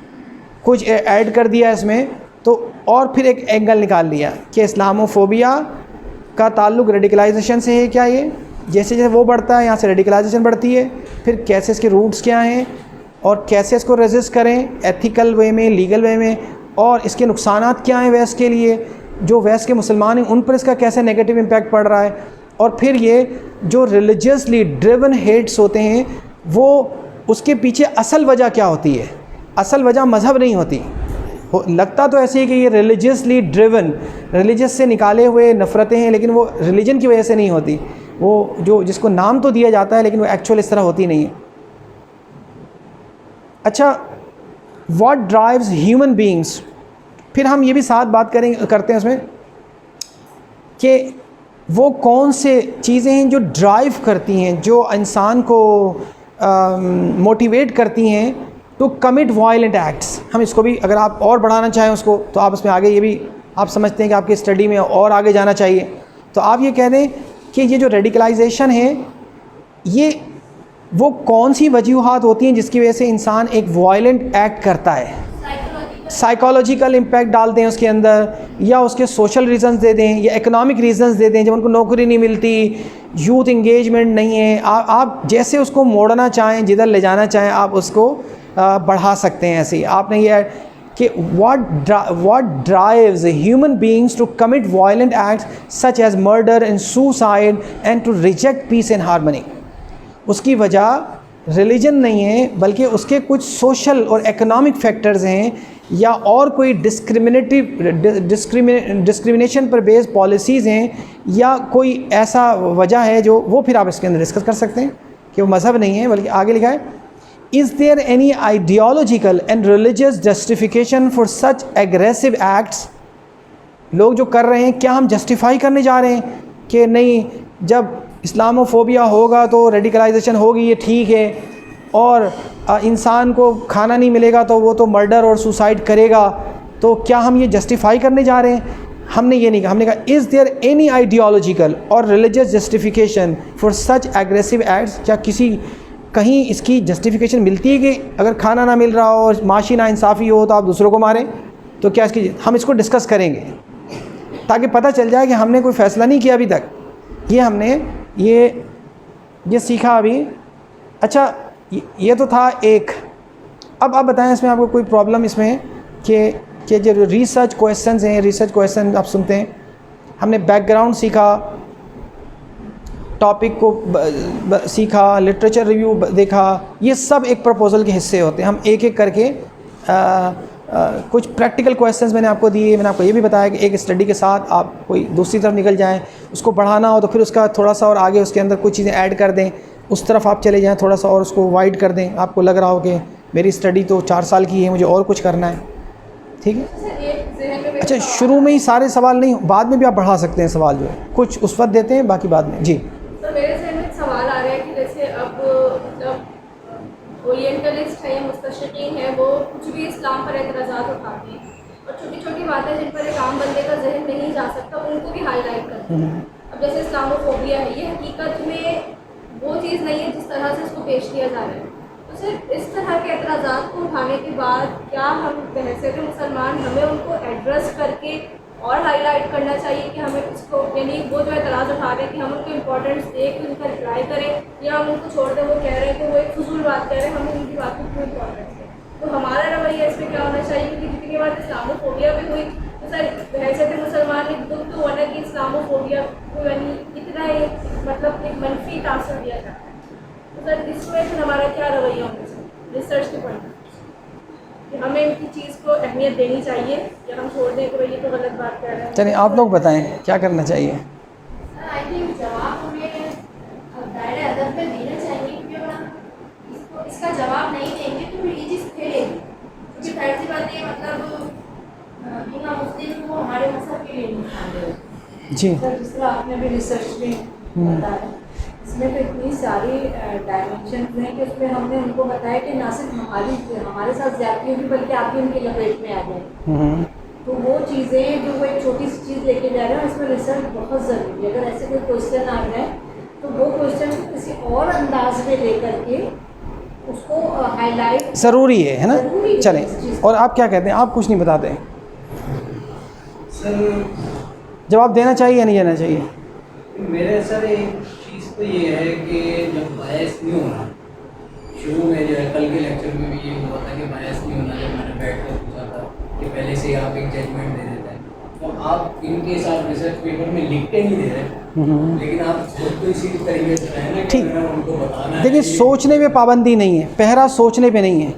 कुछ ऐड कर दिया इसमें, तो और फिर एक एंगल निकाल लिया कि इस्लामोफोबिया का ताल्लुक़ रेडिकलाइजेशन से है क्या, ये जैसे जैसे वो बढ़ता है यहाँ से रेडिकलाइजेशन बढ़ती है, फिर कैसे इसके रूट्स क्या हैं और कैसे इसको रेजिस्ट करें एथिकल वे में, लीगल वे में, और इसके नुकसानात क्या हैं वेस्ट के लिए, जो वेस्ट के मुसलमान हैं उन पर इसका कैसे नेगेटिव इम्पैक्ट पड़ रहा है, और फिर ये जो रिलीजियसली ड्रिवन हेट्स होते हैं वो उसके पीछे असल वजह क्या होती है। असल वजह मज़हब नहीं होती, लगता तो ऐसे ही कि ये रिलीजियसली ड्रिवन, रिलीजियस से निकाले हुए नफ़रतें हैं, लेकिन वो रिलीजन की वजह से नहीं होती, वो जो जिसको नाम तो दिया जाता है लेकिन वो एक्चुअल इस तरह होती नहीं है। अच्छा, व्हाट ड्राइव्स ह्यूमन बीइंग्स, फिर हम ये भी साथ बात करते हैं उसमें कि वो कौन से चीज़ें हैं जो ड्राइव करती हैं, जो इंसान को मोटिवेट करती हैं टू कमिट वायलेंट एक्ट्स। हम इसको भी अगर आप और बढ़ाना चाहें उसको, तो आप इसमें आगे ये भी आप समझते हैं कि आपकी स्टडी में और आगे जाना चाहिए, तो आप ये कह दें कि ये जो रेडिकलाइजेशन है ये वो कौन सी वजूहात होती हैं जिसकी वजह से इंसान एक वायलेंट एक्ट करता है। साइकोलॉजिकल इम्पैक्ट डालते हैं उसके अंदर, या उसके सोशल रीजंस दे दें, या इकोनॉमिक रीजंस दे दें, जब उनको नौकरी नहीं मिलती, यूथ इंगेजमेंट नहीं है, आप जैसे उसको मोड़ना चाहें, जिधर ले जाना चाहें आप उसको बढ़ा सकते हैं। ऐसे ही आपने ये कि what drives human beings to commit violent acts such as murder and suicide and to reject peace and harmony। उसकी वजह रिलीजन नहीं है बल्कि उसके कुछ सोशल और इकोनॉमिक फैक्टर्स हैं, या और कोई डिस्क्रिमिनेशन पर बेस्ड पॉलिसीज़ हैं, या कोई ऐसा वजह है जो वो फिर आप इसके अंदर डिस्कस कर सकते हैं कि वो मज़हब नहीं है बल्कि आगे लिखा है is there any ideological and religious justification for such aggressive acts. लोग जो कर रहे हैं क्या हम जस्टिफाई करने जा रहे हैं कि नहीं, जब इस्लामोफोबिया होगा तो रेडिकलाइजेशन होगी, ये ठीक है, और इंसान को खाना नहीं मिलेगा तो वो तो मर्डर और सुसाइड करेगा, तो क्या हम ये जस्टिफाई करने जा रहे हैं? हमने ये नहीं कहा, हमने कहा इज़ देयर एनी आइडियोलॉजिकल और religious justification for such aggressive acts. क्या किसी कहीं इसकी जस्टिफिकेशन मिलती है कि अगर खाना ना मिल रहा हो और माशी नाइंसाफ़ी हो तो आप दूसरों को मारें? तो क्या इसकी, हम इसको डिस्कस करेंगे ताकि पता चल जाए कि हमने कोई फ़ैसला नहीं किया अभी तक, ये हमने ये सीखा अभी। अच्छा, ये तो था एक। अब आप बताएं इसमें आपको कोई प्रॉब्लम इसमें कि जो रिसर्च क्वेश्चंस हैं, रिसर्च क्वेश्चन आप सुनते हैं, हमने बैकग्राउंड सीखा, टॉपिक को सीखा, लिटरेचर रिव्यू देखा, ये सब एक प्रपोज़ल के हिस्से होते हैं। हम एक एक करके कुछ प्रैक्टिकल क्वेश्चंस मैंने आपको दिए, मैंने आपको ये भी बताया कि एक स्टडी के साथ आप कोई दूसरी तरफ निकल जाएं, उसको बढ़ाना हो तो फिर उसका थोड़ा सा और आगे उसके अंदर कुछ चीज़ें ऐड कर दें, उस तरफ आप चले जाएं, थोड़ा सा और उसको वाइड कर दें। आपको लग रहा हो कि मेरी स्टडी तो 4 साल की है, मुझे और कुछ करना है, ठीक है। अच्छा, शुरू में ही सारे सवाल नहीं, बाद में भी आप बढ़ा सकते हैं सवाल, जो है कुछ उस वक्त देते हैं, बाकी बाद में। जी सर, मेरे ज़हन में सवाल आ रहा है कि जैसे अब मतलब ओरिएंटलिस्ट है या मुस्तशरीक़ीन है, वो कुछ भी इस्लाम पर एतराज़ात उठाते हैं और छोटी छोटी बातें जिन पर एक आम बंदे का जहन नहीं जा सकता उनको भी हाईलाइट करते हैं। अब जैसे इस्लामोफोबिया है, ये हकीकत में वो चीज़ नहीं है जिस तरह से इसको पेश किया जा रहा है। तो सिर्फ इस तरह के एतराज़ात को उठाने के बाद क्या हम बहसीत मुसलमान हमें उनको एड्रेस करके और हाईलाइट करना चाहिए कि हमें उसको, यानी वो जो एतराज़ उठा रहे हैं कि हम उनको इम्पोर्टेंस दे के उनका रिप्लाई करें, या हम उनको छोड़ दें, वो कह रहे हैं कि वो एक फजूल बात कह रहे हैं, हमें उनकी बात को क्यों इम्पोर्टेंस दें? तो हमारा रवैया इस पर क्या होना चाहिए? क्योंकि जितनी बार इस्लामोफोबिया भी हुई तो सर बहसीत मुसलमान ने दुख तो होना कि इस्लामोफोबिया को यानी इतना मतलब एक मनफी तासर दिया जाता है। तो सर इसमें फिर हमारा क्या रवैया होना चाहिए रिसर्च के पॉइंट कि हमें इनकी चीज़ को अहमियत देनी चाहिए या हम छोड़ दें कि ये तो गलत बात कर रहे हैं? चलिए आप लोग बताएं क्या करना चाहिए। सर आई थिंक जवाब हमें दायरे अदब में देना चाहिए, क्योंकि अगर हम इसका जवाब नहीं देंगे तो ये चीज़ फैलेगी। क्योंकि जाहिर सी बात है, मतलब इमाम मुस्लिम को हमारे मसहब के लिए नहीं मानते। जी सर, जिस तरह आपने भी रिसर्च में बताया, इसमें तो इतनी सारी डायमेंशन हैं कि उसमें हमने उनको बताया कि ना सिर्फ हमारे साथ ज़्यादती होगी बल्कि आप भी उनकी लपेट में आ जाए। तो वो चीज़ें जो वो एक छोटी सी चीज़ लेके जा रहे हैं, उसमें रिसर्च बहुत ज़रूरी है। अगर ऐसे कोई क्वेश्चन आ रहा है तो वो क्वेश्चन किसी और अंदाज में लेकर के उसको हाईलाइट ज़रूरी है ना। ज़रूरी है चलें, इस चीज़ और आप क्या कहते हैं? आप कुछ नहीं बताते हैं। सर जवाब देना चाहिए या नहीं देना चाहिए? मेरे सर एक चीज़ तो ये है कि जब बायस नहीं होना, शुरू में जो है कल के लेक्चर में भी ये हुआ था कि बायस नहीं होना, जब मैंने बैठ कर पूछा था कि पहले से ही आप एक जजमेंट दे देते हैं, तो आप इनके साथ रिसर्च पेपर में लिखते नहीं दे रहे, लेकिन आप खुद तो इसी तरीके से है ना कि ठीक। मैंने उनको बताना है। देखिए, सोचने पे पाबंदी नहीं है, पहरा सोचने पे नहीं है।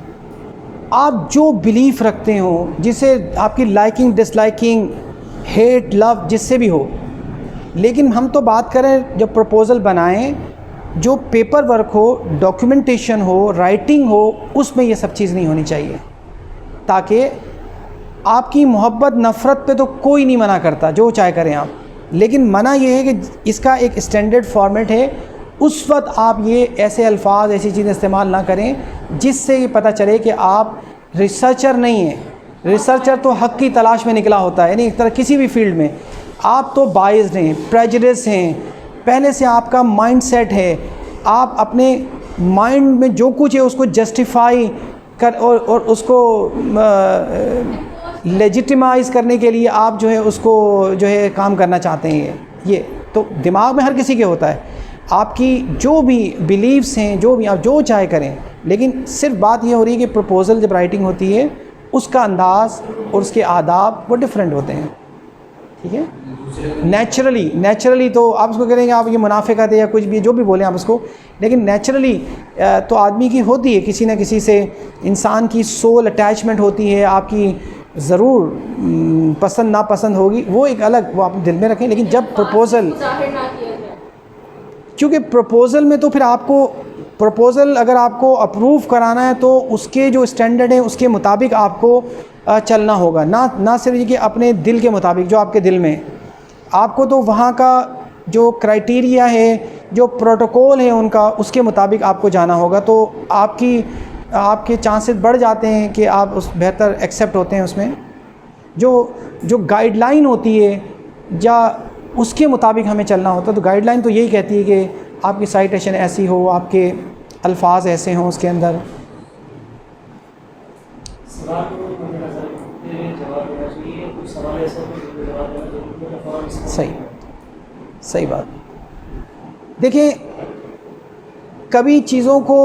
आप जो बिलीफ रखते हो, जिसे आपकी लाइकिंग डिसलाइकिंग हेट लव जिससे भी हो, लेकिन हम तो बात करें जब प्रपोज़ल बनाएं, जो पेपर वर्क हो, डॉक्यूमेंटेशन हो, राइटिंग हो, उसमें ये सब चीज़ नहीं होनी चाहिए, ताकि आपकी मोहब्बत नफ़रत पे तो कोई नहीं मना करता, जो चाहे करें आप, लेकिन मना ये है कि इसका एक स्टैंडर्ड फॉर्मेट है, उस वक्त आप ये ऐसे अल्फाज ऐसी चीज़ें इस्तेमाल ना करें जिससे ये पता चले कि आप रिसर्चर नहीं हैं। रिसर्चर तो हक़ की तलाश में निकला होता है, यानी एक तरह किसी भी फील्ड में आप तो बाइस्ड हैं, प्रेजुडिस हैं, पहले से आपका माइंडसेट है, आप अपने माइंड में जो कुछ है उसको जस्टिफाई कर और उसको लेजिटिमाइज़ करने के लिए आप जो है उसको जो है काम करना चाहते हैं। ये तो दिमाग में हर किसी के होता है। आपकी जो भी बिलीव्स हैं, जो भी आप जो चाहे करें, लेकिन सिर्फ बात ये हो रही है कि प्रपोज़ल जब राइटिंग होती है उसका अंदाज़ और उसके आदाब वो डिफरेंट होते हैं, ठीक है। नेचुरली तो आप उसको करेंगे, आप ये मुनाफिकत है या कुछ भी जो भी बोलें आप उसको, लेकिन नेचुरली तो आदमी की होती है, किसी न किसी से इंसान की सोल अटैचमेंट होती है, आपकी ज़रूर पसंद नापसंद होगी, वो एक अलग, वो आप दिल में रखें। लेकिन जब प्रपोज़ल, जाहिर ना किया जाए, क्योंकि प्रपोज़ल में तो फिर आपको प्रपोज़ल अगर आपको अप्रूव कराना है तो उसके जो स्टैंडर्ड हैं उसके मुताबिक आपको चलना होगा, ना सिर्फ ये कि अपने दिल के मुताबिक, जो आपके दिल में, आपको तो वहाँ का जो क्राइटेरिया है, जो प्रोटोकॉल है उनका, उसके मुताबिक आपको जाना होगा। तो आपके चांसेस बढ़ जाते हैं कि आप उस बेहतर एक्सेप्ट होते हैं उसमें। जो गाइडलाइन होती है या उसके मुताबिक हमें चलना होता है, तो गाइडलाइन तो यही कहती है कि आपकी साइटेशन ऐसी हो, आपके अल्फाज ऐसे हों उसके अंदर। सही बात। देखिए, कभी चीज़ों को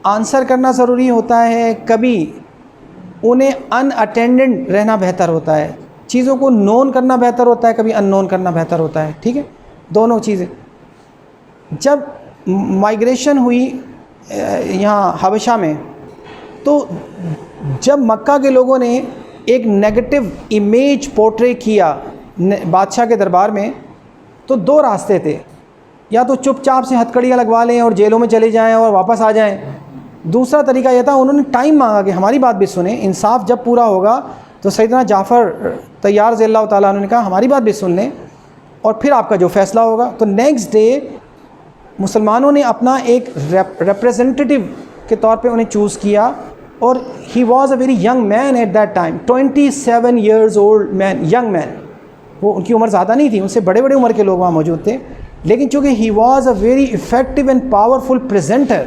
आंसर करना ज़रूरी होता है, कभी उन्हें अनअटेंडेड रहना बेहतर होता है, चीज़ों को नोन करना बेहतर होता है, कभी अननोन करना बेहतर होता है, ठीक है, दोनों चीज़ें। जब माइग्रेशन हुई यहाँ हबशा में, तो जब मक्का के लोगों ने एक नेगेटिव इमेज पोर्ट्रे किया बादशाह के दरबार में, तो दो रास्ते थे, या तो चुपचाप से हथकड़ियाँ लगवा लें और जेलों में चले जाएं और वापस आ जाएं। दूसरा तरीका यह था, उन्होंने टाइम मांगा कि हमारी बात भी सुने, इंसाफ जब पूरा होगा तो सैयदना जाफ़र तैयार ज़िल्लाह ताला अन्हु ने कहा हमारी बात भी सुन लें और फिर आपका जो फ़ैसला होगा। तो नेक्स्ट डे मुसलमानों ने अपना एक रिप्रेजेंटेटिव के तौर पे उन्हें चूज़ किया, और ही was a very young man at that time, 27 years old man, young man. वो उनकी उम्र ज़्यादा नहीं थी, उनसे बड़े बड़े उम्र के लोग वहाँ मौजूद थे, लेकिन चूँकि he was a very effective and powerful presenter,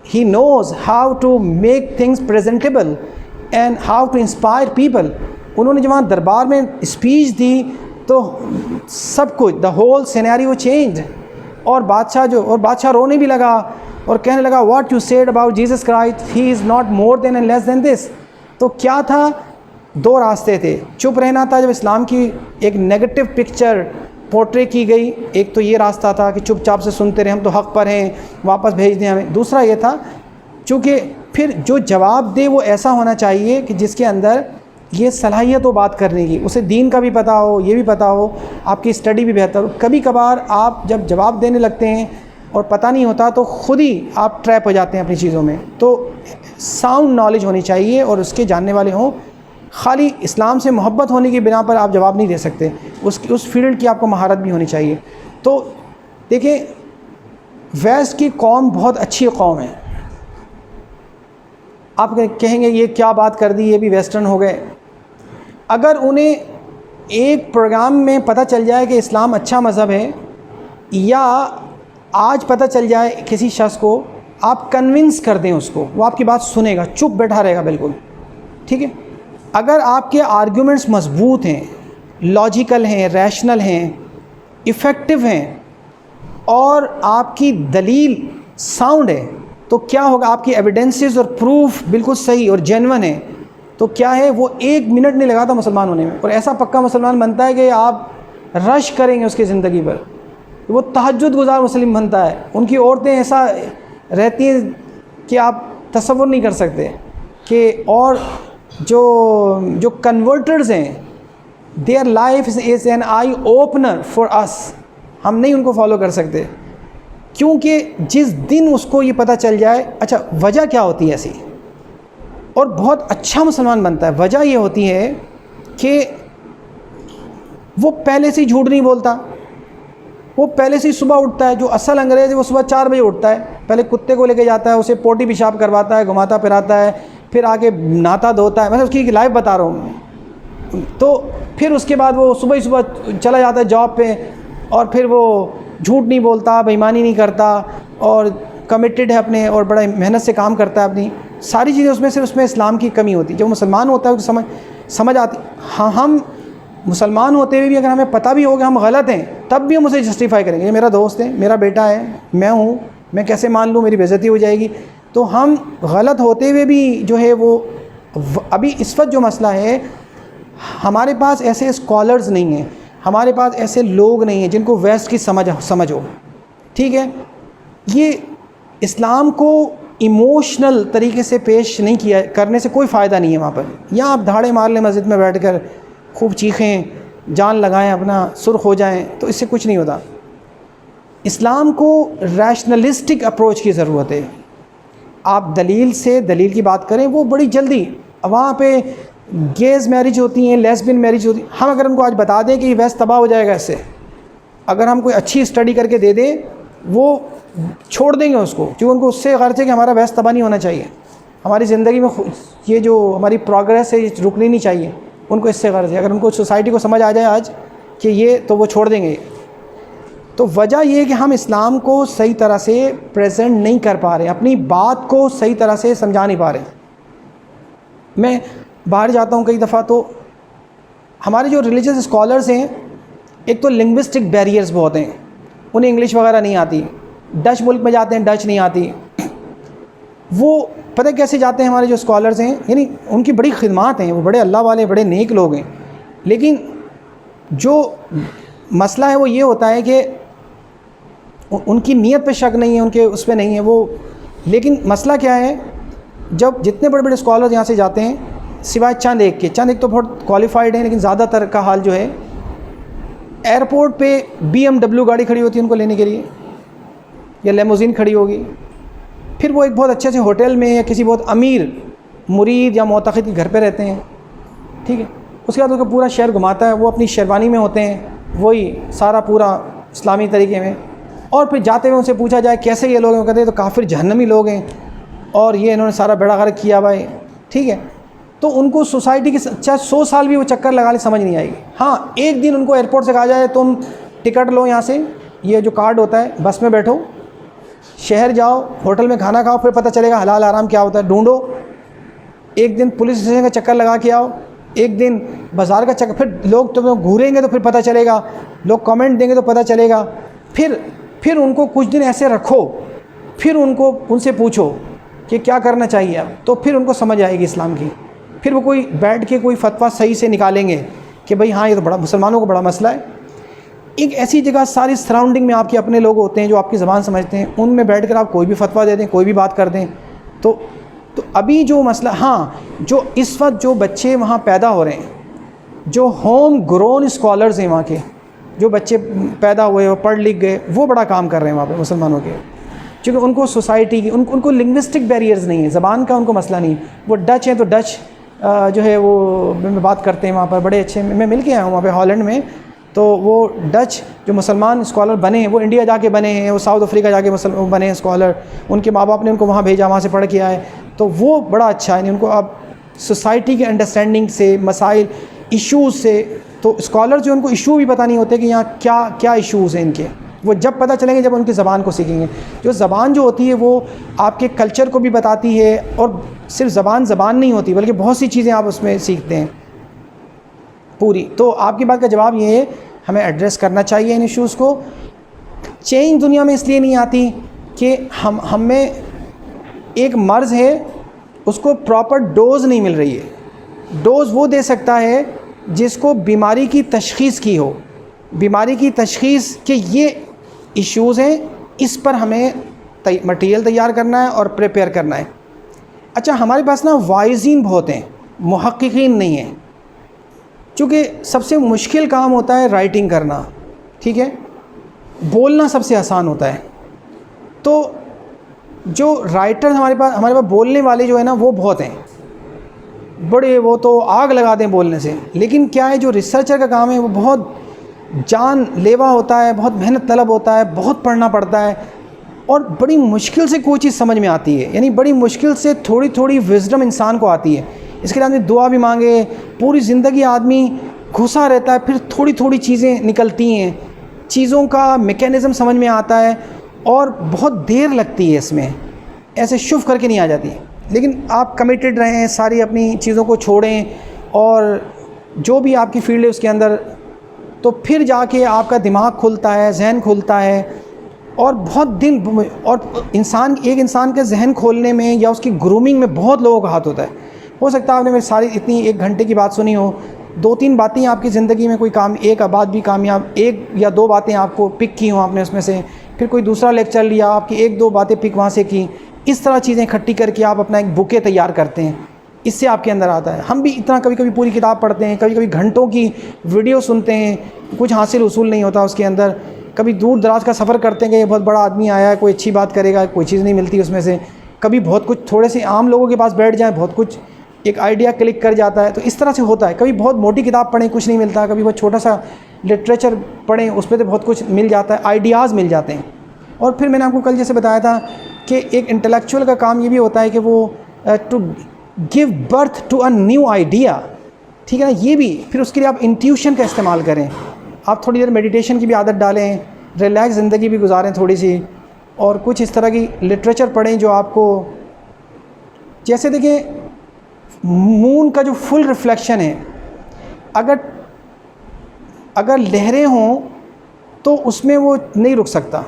he knows how to make things presentable and how to inspire people. उन्होंने जब वहाँ दरबार में स्पीच दी तो सब कुछ, द होल सिनेरियो चेंज, और बादशाह रोने भी लगा और कहने लगा what you said about Jesus Christ, he is not more than and less than this. तो क्या था, दो रास्ते थे, चुप रहना था जब इस्लाम की एक नेगेटिव पिक्चर पोर्ट्रे की गई, एक तो ये रास्ता था कि चुपचाप से सुनते रहे, हम तो हक़ पर हैं, वापस भेज दें हमें। दूसरा ये था, चूँकि फिर जो जवाब दे वो ऐसा होना चाहिए कि जिसके अंदर ये सलाहियत हो बात करने की, उसे दीन का भी पता हो, ये भी पता हो, आपकी स्टडी भी बेहतर हो। कभी कभार आप जब जवाब देने लगते हैं और पता नहीं होता तो ख़ुद ही आप ट्रैप हो जाते हैं अपनी चीज़ों में। तो साउंड नॉलेज होनी चाहिए और उसके जानने वाले हों। खाली इस्लाम से मोहब्बत होने की बिना पर आप जवाब नहीं दे सकते, उस फील्ड की आपको महारत भी होनी चाहिए। तो देखिए, वेस्ट की कौम बहुत अच्छी कौम है। आप कहेंगे ये क्या बात कर दी, ये भी वेस्टर्न हो गए। अगर उन्हें एक प्रोग्राम में पता चल जाए कि इस्लाम अच्छा मज़हब है, या आज पता चल जाए किसी शख्स को, आप कन्विंस कर दें उसको, वो आपकी बात सुनेगा, चुप बैठा रहेगा बिल्कुल, ठीक है। अगर आपके आर्ग्यूमेंट्स मजबूत हैं, लॉजिकल हैं, रैशनल हैं, इफ़ेक्टिव हैं और आपकी दलील साउंड है, तो क्या होगा, आपकी एविडेंसेस और प्रूफ बिल्कुल सही और जेन्युइन है, तो क्या है, वो 1 मिनट नहीं लगाता मुसलमान होने में, और ऐसा पक्का मुसलमान बनता है कि आप रश करेंगे उसकी ज़िंदगी पर। वो तहज्जुद गुज़ार मुस्लिम बनता है। उनकी औरतें ऐसा रहती हैं कि आप तसव्वुर नहीं कर सकते कि, और जो कन्वर्टर्स हैं, their life is an eye opener for us. हम नहीं उनको फॉलो कर सकते, क्योंकि जिस दिन उसको ये पता चल जाए अच्छा वजह क्या होती है ऐसी, और बहुत अच्छा मुसलमान बनता है। वजह ये होती है कि वो पहले से ही झूठ नहीं बोलता, वो पहले से ही सुबह उठता है। जो असल अंग्रेज़ है वो सुबह 4 बजे उठता है, पहले कुत्ते को लेके जाता है, उसे पोटी पेशाब करवाता है, घुमाता फिराता है, फिर आके नहाता धोता है, मतलब उसकी लाइफ बता रहा हूँ। तो फिर उसके बाद वो सुबह ही सुबह चला जाता है जॉब पे, और फिर वो झूठ नहीं बोलता, बेईमानी नहीं करता, और कमिटेड है अपने, और बड़ा मेहनत से काम करता है अपनी सारी चीज़ें। उसमें इस्लाम की कमी होती है। जब मुसलमान होता है उसको समझ आती। हाँ, हम मुसलमान होते हुए भी अगर हमें पता भी होगा हम गलत हैं, तब भी हम उसे जस्टिफाई करेंगे। ये मेरा दोस्त है, मेरा बेटा है, मैं हूँ, मैं कैसे मान लूँ, मेरी बेइज्जती हो जाएगी। तो हम गलत होते हुए भी जो है वो, अभी इस वक्त जो मसला है, हमारे पास ऐसे स्कॉलर्स नहीं हैं, हमारे पास ऐसे लोग नहीं हैं जिनको वेस्ट की समझ हो। ठीक है, ये इस्लाम को इमोशनल तरीके से पेश नहीं किया करने से कोई फ़ायदा नहीं है वहाँ पर। या आप धाड़े मार लें मस्जिद में बैठकर, खूब चीखें, जान लगाएं, अपना सुर्ख हो जाएं, तो इससे कुछ नहीं होता। इस्लाम को रैशनलिस्टिक अप्रोच की ज़रूरत है। आप दलील की बात करें, वो बड़ी जल्दी वहाँ पे गेज़ मैरिज होती हैं, लेस्बियन मैरिज होती हैं। हम अगर उनको आज बता दें कि वेस्ट तबाह हो जाएगा इससे, अगर हम कोई अच्छी स्टडी करके दे दें, वो छोड़ देंगे उसको, क्योंकि उनको उससे गर्ज है कि हमारा वेस्ट तबाह नहीं होना चाहिए, हमारी ज़िंदगी में ये जो हमारी प्रोग्रेस है ये रुकनी नहीं चाहिए, उनको इससे गर्ज है। अगर उनको सोसाइटी को समझ आ जाए आज कि ये, तो वो छोड़ देंगे। तो वजह ये है कि हम इस्लाम को सही तरह से प्रेजेंट नहीं कर पा रहे, अपनी बात को सही तरह से समझा नहीं पा रहे। मैं बाहर जाता हूँ कई दफ़ा, तो हमारे जो रिलीजियस स्कॉलर्स हैं, एक तो लिंग्विस्टिक बैरियर्स बहुत हैं, उन्हें इंग्लिश वगैरह नहीं आती। डच मुल्क में जाते हैं, डच नहीं आती। वो पता कैसे जाते हैं हमारे जो स्कॉलर्स हैं, यानी उनकी बड़ी खिदमात हैं, वो बड़े अल्लाह वाले, बड़े नेक लोग हैं, लेकिन जो मसला है वो ये होता है कि उनकी नीयत पे शक नहीं है, उनके उस पर नहीं है वो। लेकिन मसला क्या है, जब जितने बड़े बड़े स्कॉलर्स यहाँ से जाते हैं, सिवाय चंद एक के, चंद एक तो बहुत क्वालिफाइड हैं, लेकिन ज़्यादातर का हाल जो है, एयरपोर्ट पे BMW गाड़ी खड़ी होती है उनको लेने के लिए, या लेमोज़िन खड़ी होगी, फिर वो एक बहुत अच्छे से होटल में या किसी बहुत अमीर मुरीद या मोतक़िद के घर पे रहते हैं। ठीक है, उसके बाद उसको पूरा शहर घुमाता है, वो अपनी शेरवानी में होते हैं, वही सारा पूरा इस्लामी तरीके में। और फिर जाते हुए उनसे पूछा जाए कैसे ये लोग हैं, वो कहते हैं तो काफिर जहन्नमी लोग हैं, और ये इन्होंने सारा बेड़ा गर्क किया भाई। ठीक है, तो उनको सोसाइटी की चाहे 100 साल भी वो चक्कर लगा ले, समझ नहीं आएगी। हाँ, एक दिन उनको एयरपोर्ट से कहा जाए तुम टिकट लो यहाँ से, ये जो कार्ड होता है, बस में बैठो, शहर जाओ, होटल में खाना खाओ, फिर पता चलेगा हलाल हराम क्या होता है, ढूंढो। एक दिन पुलिस स्टेशन का चक्कर लगा के आओ, एक दिन बाज़ार का चक्कर, फिर लोग तुम्हें घूरेंगे तो फिर पता चलेगा, लोग कमेंट देंगे तो पता चलेगा। फिर उनको कुछ दिन ऐसे रखो, फिर उनसे पूछो कि क्या करना चाहिए अब, तो फिर उनको समझ आएगी इस्लाम की। फिर वो कोई बैठ के कोई फतवा सही से निकालेंगे कि भाई हाँ, ये तो बड़ा मुसलमानों को बड़ा मसला है। एक ऐसी जगह, सारी सराउंडिंग में आपके अपने लोग होते हैं जो आपकी ज़बान समझते हैं, उनमें बैठकर आप कोई भी फतवा दे दें, कोई भी बात कर दें, तो अभी जो मसला, हाँ, जो इस वक्त जो बच्चे वहाँ पैदा हो रहे हैं, जो होम ग्रोन स्कॉलर्स हैं वहाँ के, जो बच्चे पैदा हुए, वो पढ़ लिख गए, वो बड़ा काम कर रहे हैं वहाँ पे मुसलमानों के, क्योंकि उनको सोसाइटी की, उनको लिंग्विस्टिक बैरियर्स नहीं है, ज़बान का उनको मसला नहीं। वो डच हैं तो डच जो है वो में बात करते हैं वहाँ पर, बड़े अच्छे। मैं मिल के आया हूँ वहाँ पे हॉलैंड में, तो वो डच जो मुसलमान स्कॉलर बने हैं, वो इंडिया जाके बने हैं, वो साउथ अफ्रीका जाके बने हैं स्कॉलर, उनके माँ बाप ने उनको वहाँ भेजा, वहाँ से पढ़ के आए, तो वो बड़ा अच्छा है। उनको अब सोसाइटी के अंडरस्टैंडिंग से, मसाइल इश्यूज़ से, तो स्कॉलर जो उनको इशू भी पता नहीं होते कि यहाँ क्या क्या इश्यूज़ हैं इनके, वो जब पता चलेंगे जब उनकी ज़बान को सीखेंगे। जो ज़बान जो होती है वो आपके कल्चर को भी बताती है, और सिर्फ ज़बान नहीं होती, बल्कि बहुत सी चीज़ें आप उसमें सीखते हैं। पूरी। तो आपकी बात का जवाब ये है, हमें एड्रेस करना चाहिए इन इश्यूज़ को। चेंज दुनिया में इसलिए नहीं आती कि हम में एक मर्ज़ है, उसको प्रॉपर डोज़ नहीं मिल रही है। डोज़ वो दे सकता है जिसको बीमारी की तशख़ीस की हो, बीमारी की तशख़ीस कि ये इश्यूज़ हैं, इस पर हमें मटीरियल तैयार करना है और प्रिपेयर करना है। अच्छा, हमारे पास ना वाइज़ीन बहुत हैं, मुहक्किकीन नहीं हैं, क्योंकि सबसे मुश्किल काम होता है राइटिंग करना, ठीक है, बोलना सबसे आसान होता है। तो जो राइटर हमारे पास बोलने वाले जो है ना वो बहुत हैं, बड़े, वो तो आग लगा दें बोलने से। लेकिन क्या है, जो रिसर्चर का काम है वो बहुत जानलेवा होता है, बहुत मेहनत तलब होता है, बहुत पढ़ना पड़ता है और बड़ी मुश्किल से कोई चीज़ समझ में आती है, यानी बड़ी मुश्किल से थोड़ी थोड़ी विज़डम इंसान को आती है। इसके लिए आदमी दुआ भी मांगे, पूरी ज़िंदगी आदमी घुसा रहता है, फिर थोड़ी थोड़ी चीज़ें निकलती हैं, चीज़ों का मैकेनिज़्म समझ में आता है और बहुत देर लगती है इसमें, ऐसे शुभ करके नहीं आ जाती। लेकिन आप कमिटेड रहें, सारी अपनी चीज़ों को छोड़ें और जो भी आपकी फील्ड है उसके अंदर, तो फिर जाके आपका दिमाग खुलता है, जहन खुलता है और बहुत दिन। और एक इंसान के जहन खोलने में या उसकी ग्रूमिंग में बहुत लोगों का हाथ होता है। हो सकता है आपने मेरी सारी इतनी 1 घंटे की बात सुनी हो, 2-3 बातें आपकी ज़िंदगी में कोई काम, एक बात भी कामयाब, 1 या 2 बातें आपको पिक की हों आपने उसमें से, फिर कोई दूसरा लेक्चर लिया, आपकी 1-2 बातें पिक वहाँ से की। इस तरह चीज़ें इकट्ठी करके आप अपना एक बुके तैयार करते हैं, इससे आपके अंदर आता है। हम भी इतना कभी कभी पूरी किताब पढ़ते हैं, कभी कभी घंटों की वीडियो सुनते हैं, कुछ हासिल उसूल नहीं होता उसके अंदर। कभी दूर दराज का सफ़र करते हैं कि ये बहुत बड़ा आदमी आया है, कोई अच्छी बात करेगा, कोई चीज़ नहीं मिलती उसमें से। कभी बहुत कुछ, थोड़े से आम लोगों के पास बैठ जाएँ, बहुत कुछ एक आइडिया क्लिक कर जाता है। तो इस तरह से होता है। कभी बहुत मोटी किताब पढ़ें, कुछ नहीं मिलता, कभी बहुत छोटा सा लिटरेचर पढ़ें, उसमें तो बहुत कुछ मिल जाता है, आइडियाज़ मिल जाते हैं। और फिर मैंने आपको कल जैसे बताया था कि एक इंटेलेक्चुअल का काम ये भी होता है कि वो to give birth to a new idea, ठीक है ना। ये भी फिर उसके लिए आप इंट्यूशन का इस्तेमाल करें, आप थोड़ी देर मेडिटेशन की भी आदत डालें, रिलैक्स ज़िंदगी भी गुजारें थोड़ी सी, और कुछ इस तरह की लिटरेचर पढ़ें जो आपको, जैसे देखिए मून का जो फुल रिफ्लेक्शन है, अगर लहरें हों तो उसमें वो नहीं रुक सकता।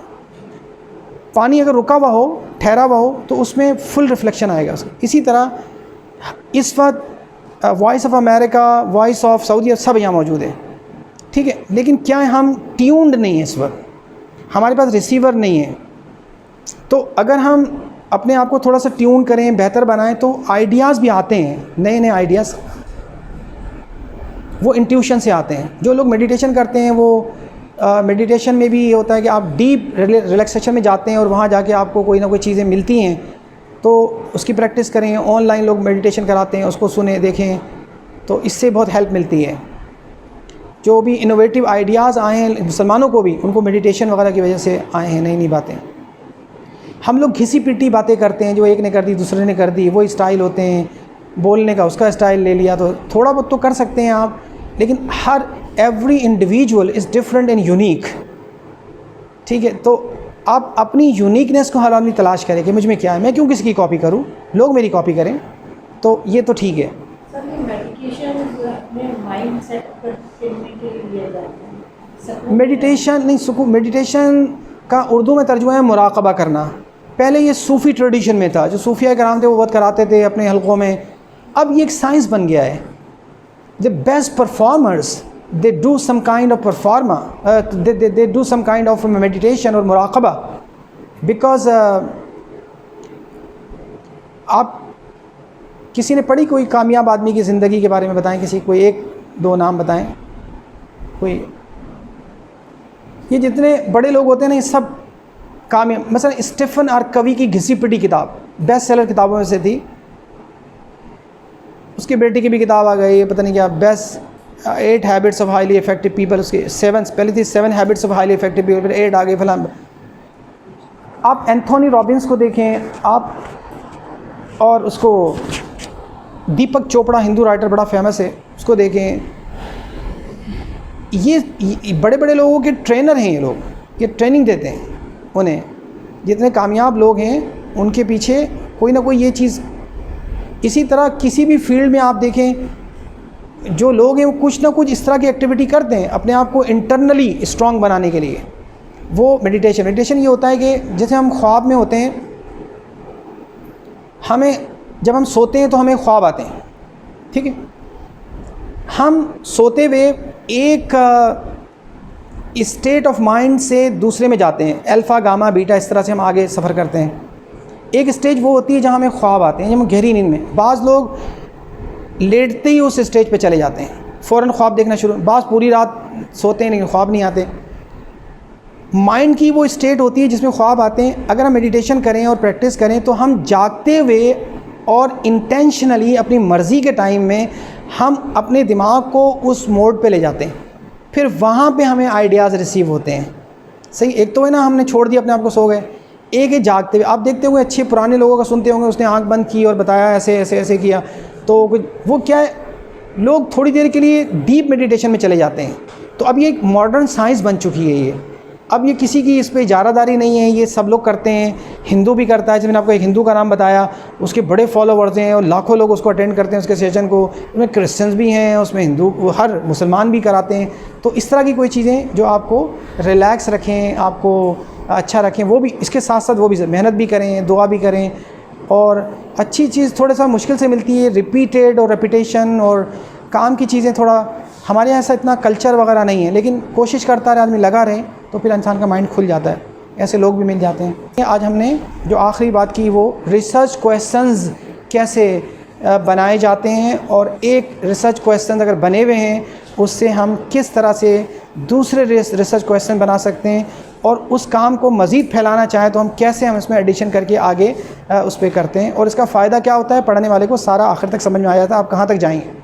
पानी अगर रुका हुआ हो, ठहरा हुआ हो, तो उसमें फुल रिफ्लेक्शन आएगा उसका। इसी तरह इस वक्त voice of America, voice of Saudi, सब यहाँ मौजूद है, ठीक है। लेकिन क्या है, हम ट्यून्ड नहीं हैं इस वक्त, हमारे पास रिसीवर नहीं है। तो अगर हम अपने आप को थोड़ा सा ट्यून करें, बेहतर बनाएं, तो आइडियाज़ भी आते हैं, नए नए आइडियाज़, वो इंट्यूशन से आते हैं। जो लोग मेडिटेशन करते हैं वो मेडिटेशन में भी ये होता है कि आप डीप रिलैक्सेशन में जाते हैं और वहाँ जाके आपको कोई ना कोई चीज़ें मिलती हैं, तो उसकी प्रैक्टिस करें। ऑनलाइन लोग मेडिटेशन कराते हैं, उसको सुने, देखें, तो इससे बहुत हेल्प मिलती है। जो भी इनोवेटिव आइडियाज़ आए हैं मुसलमानों को भी, उनको मेडिटेशन वगैरह की वजह से आए हैं नई नई बातें। हम लोग घिसी पिटी बातें करते हैं, जो एक ने कर दी दूसरे ने कर दी, वो स्टाइल होते हैं बोलने का, उसका स्टाइल ले लिया, तो थोड़ा बहुत तो कर सकते हैं आप, लेकिन every individual is different and unique, ठीक है। तो आप अपनी यूनिकनेस को हर आदमी तलाश करें कि मुझ में क्या है, मैं क्यों किसी की कॉपी करूं, लोग मेरी कॉपी करें, तो ये तो ठीक है। सर, ये मेडिटेशन में माइंड सेट करने के लिए लिया जाता है। मेडिटेशन नहीं, सुकून, मेडिटेशन का उर्दू में तर्जुमा है मुराक़बा करना। पहले ये सूफ़ी ट्रेडिशन में था, जो सूफिया कराम थे वो बहुत कराते थे अपने हलक़ों में। अब ये एक साइंस बन गया है। The best performers they do some kind of performa, they do some kind of meditation और मुराक़बा, because आप किसी ने पढ़ी कोई कामयाब आदमी की ज़िंदगी के बारे में बताएं, किसी कोई 1-2 नाम बताएं कोई। ये जितने बड़े लोग होते हैं ना, ये सब कामयाब। मसलन स्टीफन आर कवी की घिसी पिटी किताब बेस्ट सेलर किताबों में से थी, उसकी बेटी की भी किताब आ गई, पता नहीं क्या, best 8 habits of highly effective people, उसकी 7 पहले थी 7 habits of highly effective people, फिर 8 आ गई फलां। आप एंथोनी रॉबिन्स को देखें आप, और उसको दीपक चोपड़ा, हिंदू राइटर बड़ा फेमस है, उसको देखें। ये बड़े बड़े लोगों के ट्रेनर हैं, ये लोग, ये ट्रेनिंग देते हैं उन्हें। जितने कामयाब लोग हैं उनके पीछे कोई ना कोई ये चीज़। इसी तरह किसी भी फील्ड में आप देखें, जो लोग हैं वो कुछ ना कुछ इस तरह की एक्टिविटी करते हैं अपने आप को इंटरनली स्ट्रॉन्ग बनाने के लिए। वो मेडिटेशन ये होता है कि जैसे हम ख्वाब में होते हैं, हमें जब हम सोते हैं तो हमें ख्वाब आते हैं, ठीक है। हम सोते हुए एक स्टेट ऑफ माइंड से दूसरे में जाते हैं, अल्फ़ा गामा बीटा, इस तरह से हम आगे सफ़र करते हैं। एक स्टेज वो होती है जहाँ हमें ख्वाब आते हैं, जब हम गहरी नींद में, बाज़ लोग लेटते ही उस स्टेज पे चले जाते हैं, फ़ौरन ख्वाब देखना शुरू, बाज़ पूरी रात सोते हैं लेकिन ख्वाब नहीं आते। माइंड की वो स्टेट होती है जिसमें ख्वाब आते हैं। अगर हम मेडिटेशन करें और प्रैक्टिस करें तो हम जागते हुए और इंटेंशनली अपनी मर्ज़ी के टाइम में हम अपने दिमाग को उस मोड पे ले जाते हैं, फिर वहाँ पे हमें आइडियाज़ रिसीव होते हैं। सही, एक तो है ना हमने छोड़ दिया अपने आप को, सो गए। एक है जागते हुए, आप देखते हुए अच्छे पुराने लोगों का सुनते होंगे, उसने आंख बंद की और बताया ऐसे ऐसे ऐसे किया, तो वो क्या है, लोग थोड़ी देर के लिए डीप मेडिटेशन में चले जाते हैं। तो अब ये एक मॉडर्न साइंस बन चुकी है ये, अब ये किसी की इस पर इजारादारी नहीं है, ये सब लोग करते हैं। हिंदू भी करता है, जैसे मैंने आपको एक हिंदू का नाम बताया, उसके बड़े फॉलोवर्स हैं और लाखों लोग उसको अटेंड करते हैं उसके सेशन को। उसमें क्रिश्चियंस भी हैं, उसमें हिंदू, हर मुसलमान भी कराते हैं। तो इस तरह की कोई चीज़ें जो आपको रिलैक्स रखें, आपको अच्छा रखें, वो भी इसके साथ साथ वो भी मेहनत भी करें, दुआ भी करें। और अच्छी चीज़ थोड़ा सा मुश्किल से मिलती है, रिपीटेड और रेपिटेशन और काम की चीज़ें, थोड़ा हमारे यहाँ ऐसा इतना कल्चर वगैरह नहीं है, लेकिन कोशिश करता रहे आदमी, लगा रहे, तो फिर इंसान का माइंड खुल जाता है। ऐसे लोग भी मिल जाते हैं। आज हमने जो आखिरी बात की वो रिसर्च क्वेश्चंस कैसे बनाए जाते हैं, और एक रिसर्च क्वेश्चन अगर बने हुए हैं उससे हम किस तरह से दूसरे रिसर्च क्वेश्चन बना सकते हैं, और उस काम को मज़ीद फैलाना चाहें तो हम कैसे हम इसमें एडिशन करके आगे उस पर करते हैं, और इसका फ़ायदा क्या होता है, पढ़ने वाले को सारा आखिर तक समझ में आ जाता है, आप कहाँ तक जाएंगे।